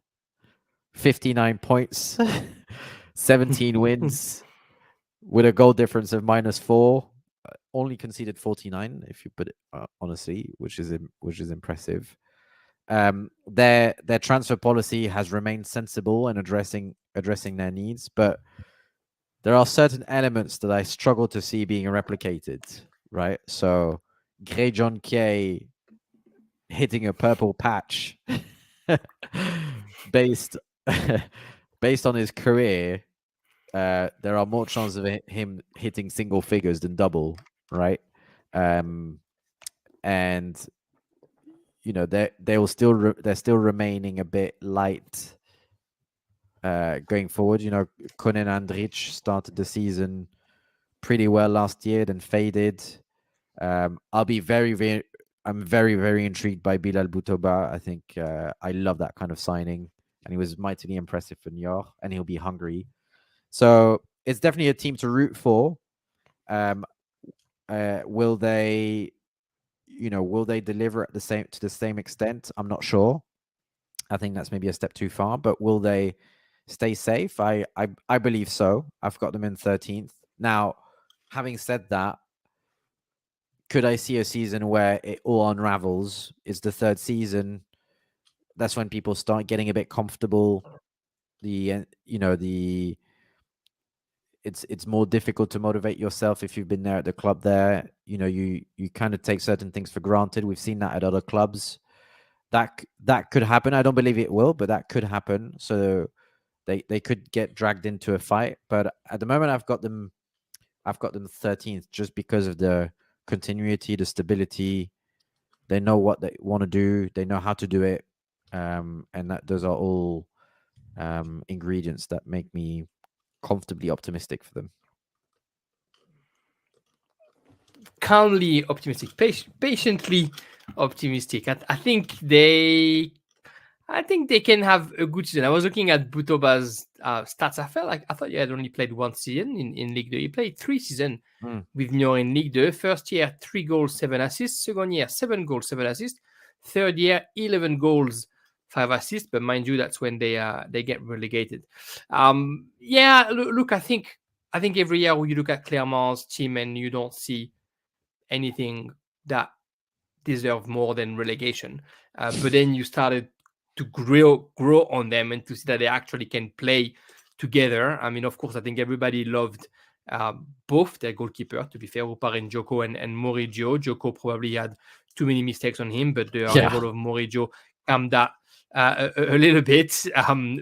59 points, 17 wins, with a goal difference of -4. Only conceded 49, if you put it honestly, which is impressive. Their transfer policy has remained sensible and addressing their needs, but there are certain elements that I struggle to see being replicated. Right, so Grayson Kieh hitting a purple patch based on his career, there are more chances of him hitting single figures than double, right? And they're still remaining a bit light going forward. Konen Andrich started the season pretty well last year, then faded. I'm very, very intrigued by Bilal Boutoba. I think I love that kind of signing, and he was mightily impressive for Niort, and he'll be hungry. So it's definitely a team to root for. Will they deliver at to the same extent? I'm not sure. I think that's maybe a step too far, but will they stay safe? I believe so. I've got them in 13th. Now, having said that, could I see a season where it all unravels? Is the third season? That's when people start getting a bit comfortable. It's more difficult to motivate yourself if you've been there at the club there. You kind of take certain things for granted. We've seen that at other clubs. That could happen. I don't believe it will, but that could happen. So they could get dragged into a fight. But at the moment, I've got them 13th just because of the continuity, the stability. They know what they want to do. They know how to do it, and those are all ingredients that make me comfortably optimistic for them. Calmly optimistic, patiently optimistic. I think they can have a good season. I was looking at Butoba's stats. I thought he had only played one season in Ligue 2. He played 3 seasons with Lyon in Ligue 2. First year, 3 goals, 7 assists. Second year, 7 goals, 7 assists. Third year, 11 goals, 5 assists. But mind you, that's when they get relegated. Look, I think every year when you look at Clermont's team and you don't see anything that deserve more than relegation, but then you started to grow on them and to see that they actually can play together. I mean, of course, I think everybody loved both their goalkeeper, to be fair, Ruparen Joko and Morigio. Joko probably had too many mistakes on him, but the arrival of Morigio calmed that a little bit.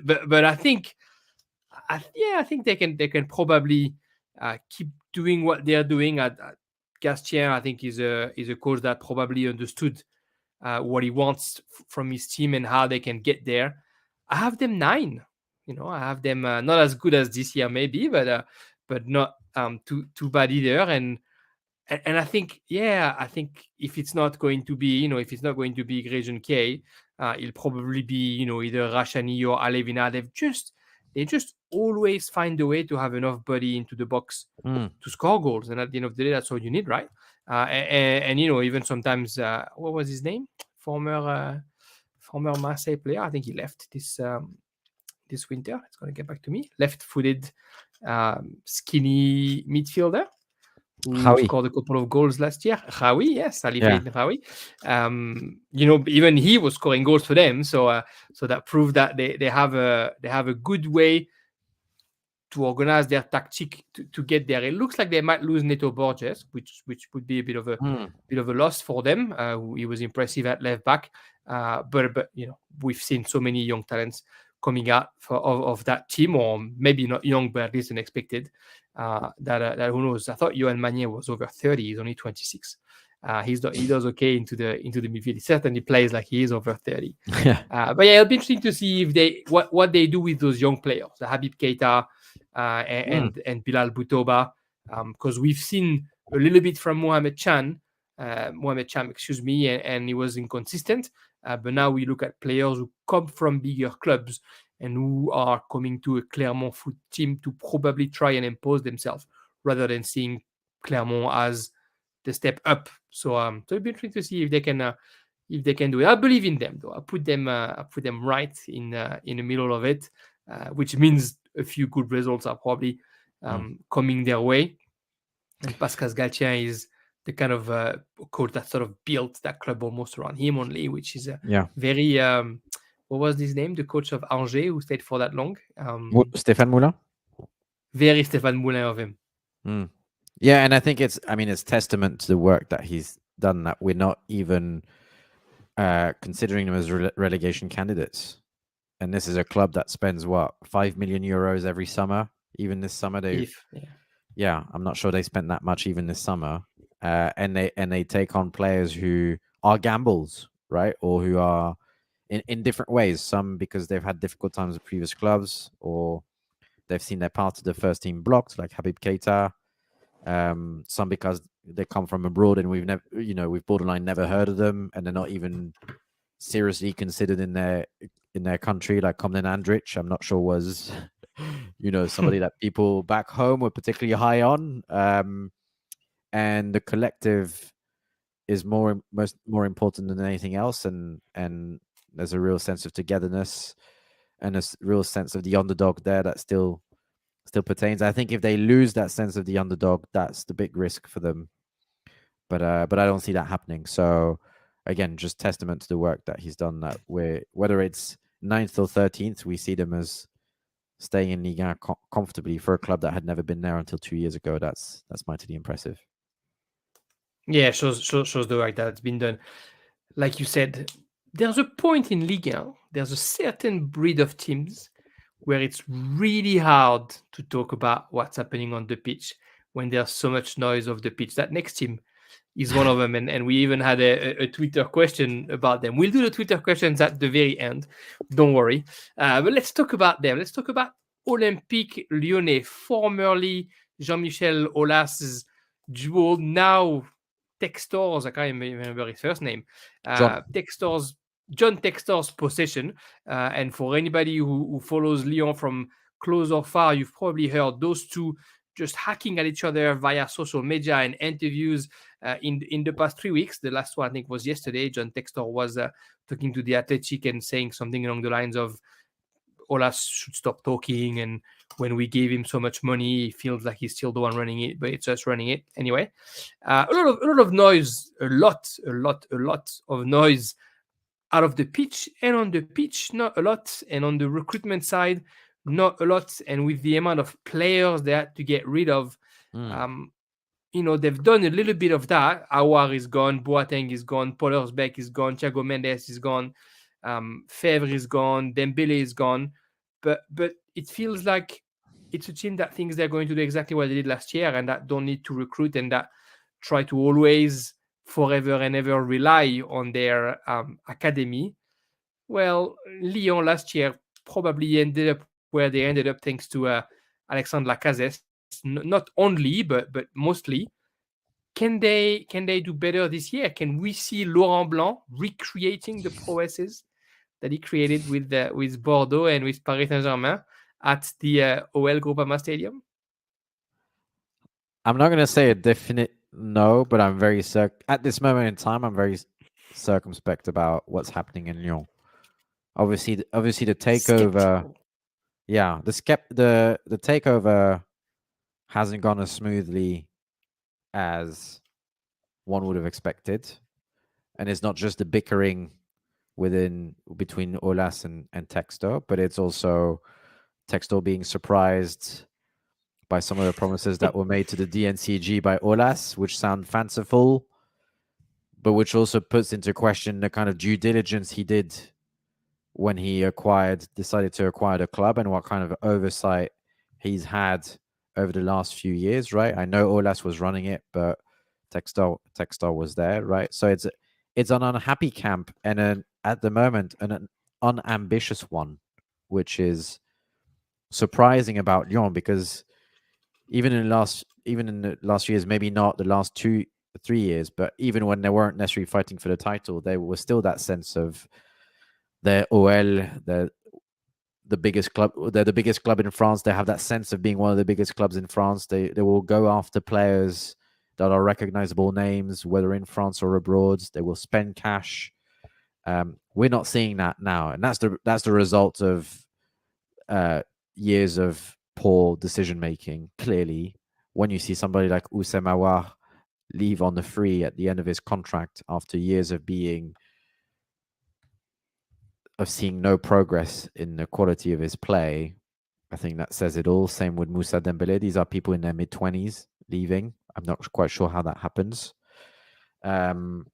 But I think they can probably keep doing what they're doing. Gastien, I think, is a coach that probably understood what he wants from his team and how they can get there. I have them 9. I have them not as good as this year, maybe, but not too bad either. And I think, if it's not going to be, Grayson K, it'll probably be, either Rashani or Alevina. They just always find a way to have enough body into the box to score goals. And at the end of the day, that's all you need, right? And even sometimes, what was his name? Former Marseille player. I think he left this winter. It's going to get back to me. Left-footed, skinny midfielder who scored a couple of goals last year. Raoui, yes, Ali Raoui. Even he was scoring goals for them. So that proved that they have a good way to organize their tactic to get there. It looks like they might lose Neto Borges, which would be a bit of a loss for them. He was impressive at left back, but we've seen so many young talents coming out of that team, or maybe not young, but at least unexpected. That who knows? I thought Johan Magnier was over 30. He's only 26. He does okay into the midfield. He certainly plays like he is over 30. But it'll be interesting to see if what they do with those young players, the Habib Keita and Bilal Boutoba, because we've seen a little bit from Mohamed Cham, and he was inconsistent. But now we look at players who come from bigger clubs and who are coming to a Clermont Foot team to probably try and impose themselves, rather than seeing Clermont as the step up. So it'll be interesting to see if they can do it. I believe in them, though. I put them right in the middle of it, which means a few good results are probably coming their way. And Pascal Galtien is the kind of coach that sort of built that club almost around him only, which is very what was his name? The coach of Angers who stayed for that long. Stéphane Moulin. Very Stéphane Moulin of him. Yeah, and I think it's testament to the work that he's done that we're not even considering them as relegation candidates. And this is a club that spends 5 million euros every summer. Even this summer, I'm not sure they spent that much even this summer. And they take on players who are gambles. right? Or who are in different ways. Some because they've had difficult times with previous clubs, or they've seen their path to the first team blocked, like Habib Keita. Some because they come from abroad and we've borderline never heard of them, and they're not even seriously considered in their country, like Komnen Andrich. I'm not sure was somebody that people back home were particularly high on. And the collective is more important than anything else, and there's a real sense of togetherness and a real sense of the underdog there that still pertains. I think if they lose that sense of the underdog, that's the big risk for them. But I don't see that happening. So again, just testament to the work that he's done. That whether it's 9th or 13th, we see them as staying in Ligue 1 comfortably for a club that had never been there until 2 years ago. That's mightily impressive. Yeah, shows the work that's been done. Like you said, there's a point in Ligue 1, there's a certain breed of teams where it's really hard to talk about what's happening on the pitch when there's so much noise of the pitch. That next team is one of them. And we even had a Twitter question about them. We'll do the Twitter questions at the very end. Don't worry. But let's talk about them. Let's talk about Olympique Lyonnais, formerly Jean-Michel Aulas's duo, now Textor's, I can't remember his first name, John Textor's possession. And for anybody who follows Lyon from close or far, you've probably heard those two just hacking at each other via social media and interviews in the past 3 weeks. The last one, I think, was yesterday. John Textor was talking to The Athletic and saying something along the lines of, Aulas should stop talking, and when we gave him so much money, he feels like he's still the one running it, but it's us running it anyway. A lot of noise, a lot of noise out of the pitch, and on the pitch, not a lot, and on the recruitment side, not a lot. And with the amount of players they had to get rid of, they've done a little bit of that. Aouar is gone, Boateng is gone, Pollersbeck is gone, Thiago Mendes is gone, Fevre is gone, Dembele is gone, but it feels like it's a team that thinks they're going to do exactly what they did last year, and that don't need to recruit, and that try to always, forever and ever, rely on their academy. Well, Lyon last year probably ended up where they ended up thanks to Alexandre Lacazette, not only but mostly. Can they do better this year? Can we see Laurent Blanc recreating the prowesses that he created with Bordeaux and with Paris Saint-Germain at the OL Groupama Stadium? I'm not going to say a definite no, but I'm very at this moment in time, I'm very circumspect about what's happening in Lyon. Obviously, the takeover. Skeptical. Yeah, the takeover hasn't gone as smoothly as one would have expected, and it's not just the bickering between Aulas and Textor, but it's also Textor being surprised by some of the promises that were made to the DNCG by Aulas, which sound fanciful, but which also puts into question the kind of due diligence he did when he decided to acquire the club, and what kind of oversight he's had over the last few years, right? I know Aulas was running it, but Textor was there, right? So it's an unhappy camp, and at the moment an unambitious one, which is surprising about Lyon, because even in the last years, maybe not the last 2-3 years, but even when they weren't necessarily fighting for the title, there was still that sense of they're OL, they're the biggest club. They're the biggest club in France. They have that sense of being one of the biggest clubs in France. They will go after players that are recognizable names, whether in France or abroad. They will spend cash. We're not seeing that now, and that's the result of years of poor decision making. Clearly, when you see somebody like Oussem Aouar leave on the free at the end of his contract after years of seeing no progress in the quality of his play, I think that says it all. Same with Moussa Dembele. These are people in their mid-20s leaving. I'm not quite sure how that happens. And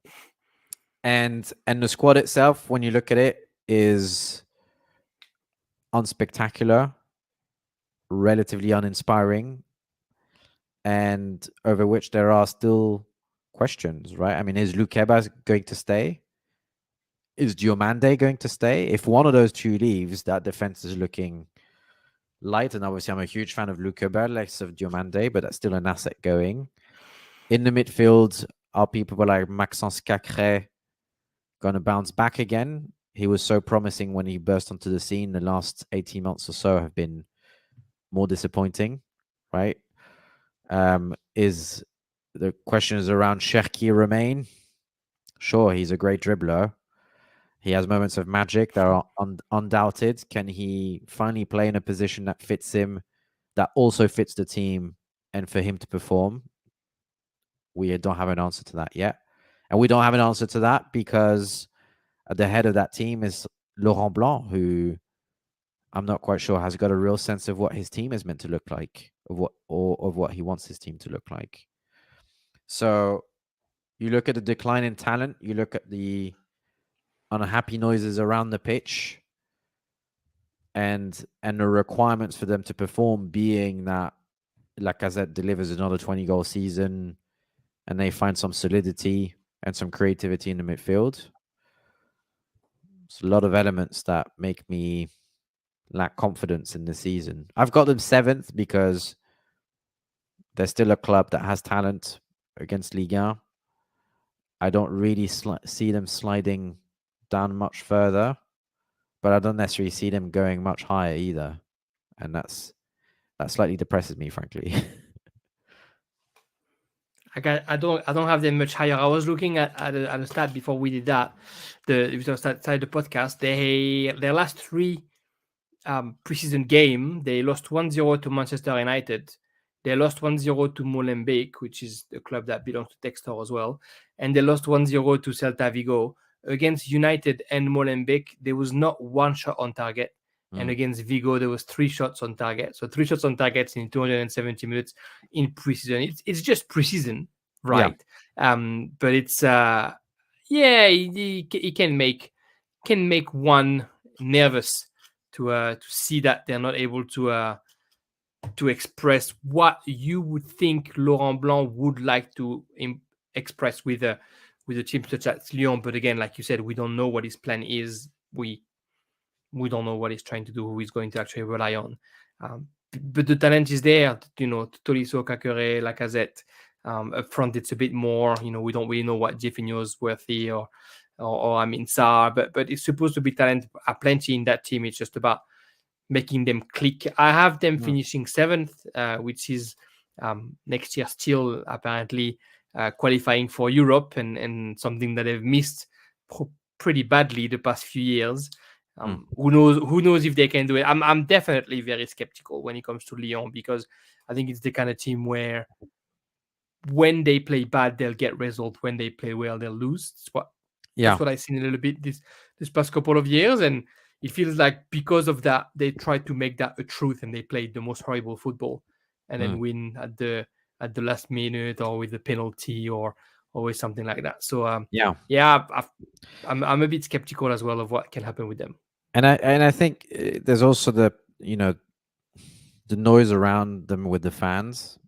the squad itself, when you look at it, is unspectacular, relatively uninspiring, and over which there are still questions, right? I mean, is Lukeba going to stay? is Diomande going to stay? If one of those two leaves, that defense is looking light. And obviously, I'm a huge fan of Luca less of Diomande, but that's still an asset going. In the midfield, are people like Maxence Cacré going to bounce back again? He was so promising when he burst onto the scene. The last 18 months or so have been more disappointing, right? Is the question is around Cherki Remain? Sure, he's a great dribbler. He has moments of magic that are undoubted. Can he finally play in a position that fits him, that also fits the team, and for him to perform? We don't have an answer to that yet. And we don't have an answer to that because at the head of that team is Laurent Blanc, who I'm not quite sure has got a real sense of what his team is meant to look like, of what he wants his team to look like. So you look at the decline in talent, you look at the unhappy noises around the pitch, and the requirements for them to perform being that Lacazette delivers another 20-goal season and they find some solidity and some creativity in the midfield. It's a lot of elements that make me lack confidence in the season. I've got them 7th because they're still a club that has talent against Ligue. I don't really see them sliding down much further, but I don't necessarily see them going much higher either. And that slightly depresses me, frankly. I don't have them much higher. I was looking at a stat before we did that. We started the podcast. Their last 3 preseason game, they lost 1-0 to Manchester United. They lost 1-0 to Molenbeek, which is the club that belongs to Textor as well. And they lost 1-0 to Celta Vigo. Against United and Molenbeek, there was not one shot on target. And against Vigo, there was 3 shots on target. So 3 shots on targets in 270 minutes in preseason. It's just preseason, right? Yeah. But it's he can make one nervous to see that they're not able to express what you would think Laurent Blanc would like to express with a team such as Lyon. But again, like you said, we don't know what his plan is. We don't know what he's trying to do, who he's going to actually rely on. But the talent is there, Tolisso, Cacré, Lacazette. Up front, it's a bit more, we don't really know what Jeffinho's worthy or Sarr, but it's supposed to be talent plenty in that team. It's just about making them click. I have them finishing 7th, which is next year still apparently qualifying for Europe and something that they've missed pretty badly the past few years. Who knows if they can do it. I'm definitely very skeptical when it comes to Lyon because I think it's the kind of team where when they play bad, they'll get results. When they play well, they'll lose. That's what I've seen a little bit this past couple of years. And it feels like because of that, they try to make that a truth and they play the most horrible football and then win at the last minute or with a penalty or always something like that. So I'm a bit skeptical as well of what can happen with them. And I think there's also the noise around them with the fans.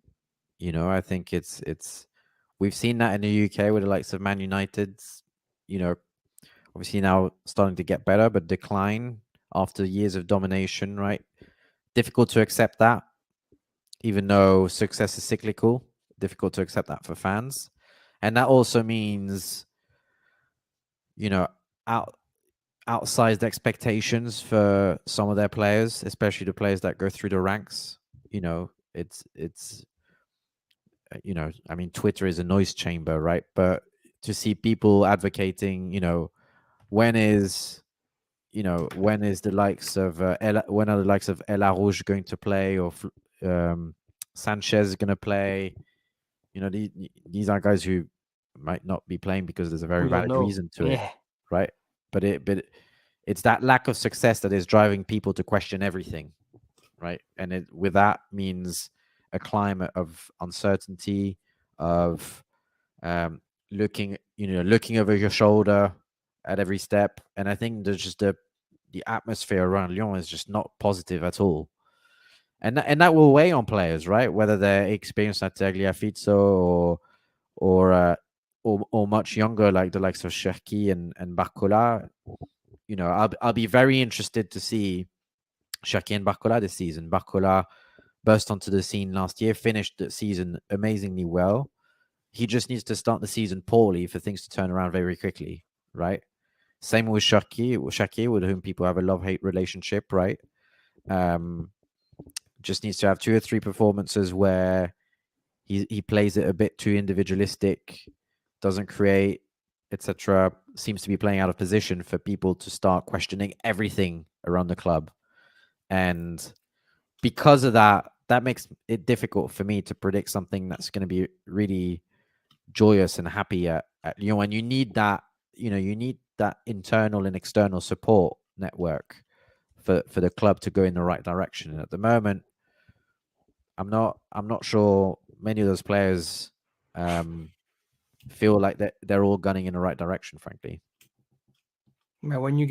I think it's we've seen that in the UK with the likes of Man United. Obviously now starting to get better, but decline after years of domination. Right, difficult to accept that, even though success is cyclical. Difficult to accept that for fans, and that also means outsized expectations for some of their players, especially the players that go through the ranks. It's I mean, Twitter is a noise chamber, right? But to see people advocating, when is the likes of when are the likes of El Arouche going to play or Sanchez going to play? These are guys who might not be playing because there's a very valid reason to it, right? But it's that lack of success that is driving people to question everything, right? And with that means a climate of uncertainty, of looking over your shoulder at every step. And I think there's just the atmosphere around Lyon is just not positive at all. And that will weigh on players, right? Whether they're experienced at Tagliafico or or much younger, like the likes of Cherki and Barcola, I'll be very interested to see Cherki and Barcola this season. Barcola burst onto the scene last year, finished the season amazingly well. He just needs to start the season poorly for things to turn around very quickly, right? Same with Cherki, with whom people have a love-hate relationship, right? Just needs to have 2 or 3 performances where he plays it a bit too individualistic, doesn't create, etc. Seems to be playing out of position for people to start questioning everything around the club. And because of that, that makes it difficult for me to predict something that's going to be really joyous and happy at Lyon. And you need that, you need that internal and external support network for the club to go in the right direction. And at the moment, I'm not sure many of those players feel like they're all gunning in the right direction, frankly. When you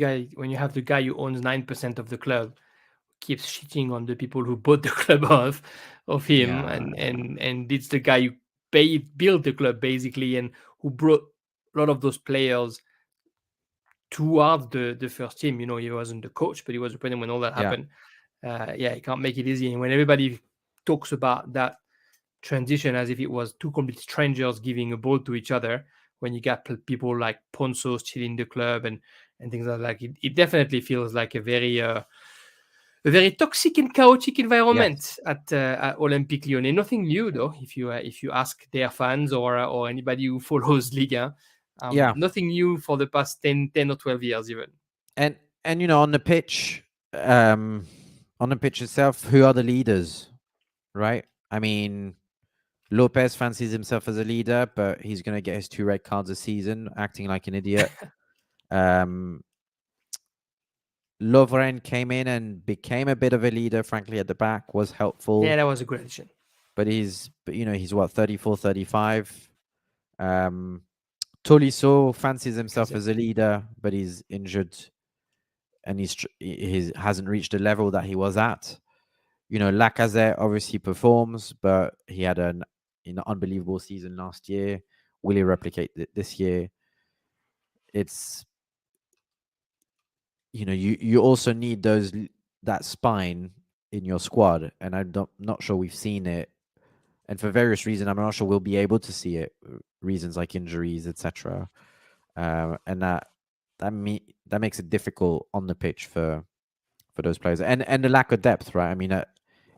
have the guy who owns 9% of the club keeps shitting on the people who bought the club of him, Yeah. and it's the guy who built the club basically, and who brought a lot of those players towards the first team. He wasn't the coach, but he was the president when all that happened. He can't make it easy. And when everybody talks about that transition as if it was two complete strangers giving a ball to each other, when you got people like Ponzo still in the club and things like that, it definitely feels like a very toxic and chaotic environment at Olympique Lyonnais. Nothing new though, if you ask their fans or anybody who follows Ligue 1. Nothing new for the past 10 or 12 years even. And on the pitch, itself, who are the leaders, right? I mean, Lopez fancies himself as a leader, but he's going to get his 2 red cards a season, acting like an idiot. Lovren came in and became a bit of a leader, frankly, at the back, was helpful. Yeah, that was a good addition. But he's what, 34, 35. Tolisso fancies himself as a leader, but he's injured and he hasn't reached the level that he was at. Lacazette obviously performs, but he had an unbelievable season last year. Will he replicate this year? It's you also need that spine in your squad, and I'm not sure we've seen it. And for various reasons, I'm not sure we'll be able to see it. Reasons like injuries, etc. And that makes it difficult on the pitch for those players, and the lack of depth, right? I mean,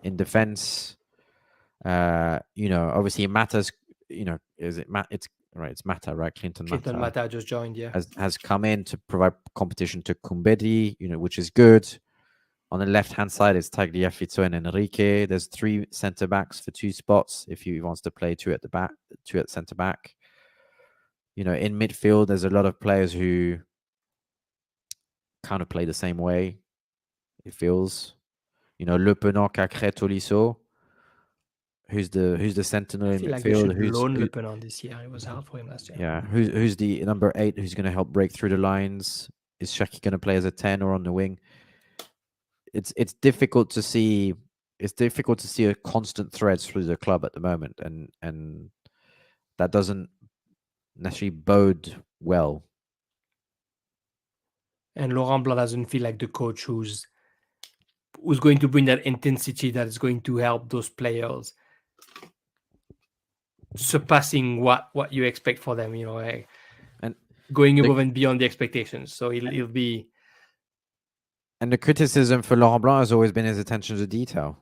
in defense, obviously it matters. Is it it's right? It's Mata, right? Clinton Mata just joined, has come in to provide competition to Kumbedi, which is good. On the left-hand side, it's Tagliafico and Enrique. There's 3 centre backs for 2 spots if he wants to play 2 at the back, 2 at centre back. In midfield, there's a lot of players who kind of play the same way. It feels, Le Penant, Cacré, Tolisso. Who's the sentinel in midfield? Like they should loan Le Penant this year. It was hard for him last year. Yeah, who's the number 8 who's going to help break through the lines? Is Cherki going to play as a 10 or on the wing? It's difficult to see. It's difficult to see a constant thread through the club at the moment, and that doesn't necessarily bode well. And Laurent Blanc doesn't feel like the coach who's going to bring that intensity that is going to help those players surpassing what you expect for them, and going above and beyond the expectations. So he'll be. And the criticism for Laurent Blanc has always been his attention to detail,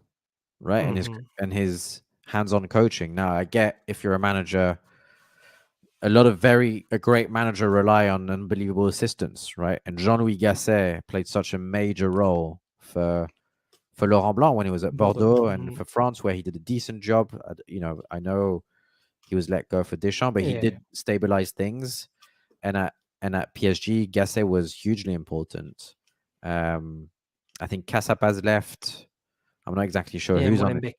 right? Mm-hmm. And his hands-on coaching. Now, I get if you're a manager, a great manager rely on unbelievable assistants, right? And Jean-Louis Gasset played such a major role for Laurent Blanc when he was at Bordeaux and for France, where he did a decent job. I know he was let go for Deschamps, but he did stabilize things. And at PSG, Gasset was hugely important. I think Casapaz left. I'm not exactly sure who's on it.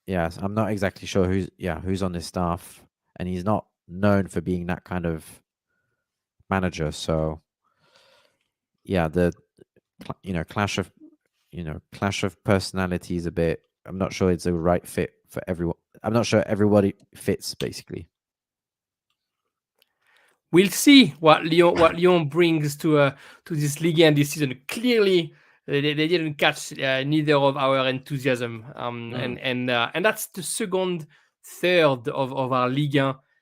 Yes, I'm not exactly sure who's on his staff, and he's not known for being that kind of manager. So, the clash of personalities a bit. I'm not sure it's a right fit for everyone. I'm not sure everybody fits, basically. We'll see what Lyon brings to this Ligue 1 this season. Clearly, they didn't catch neither of our enthusiasm, and that's the second third of our Ligue 1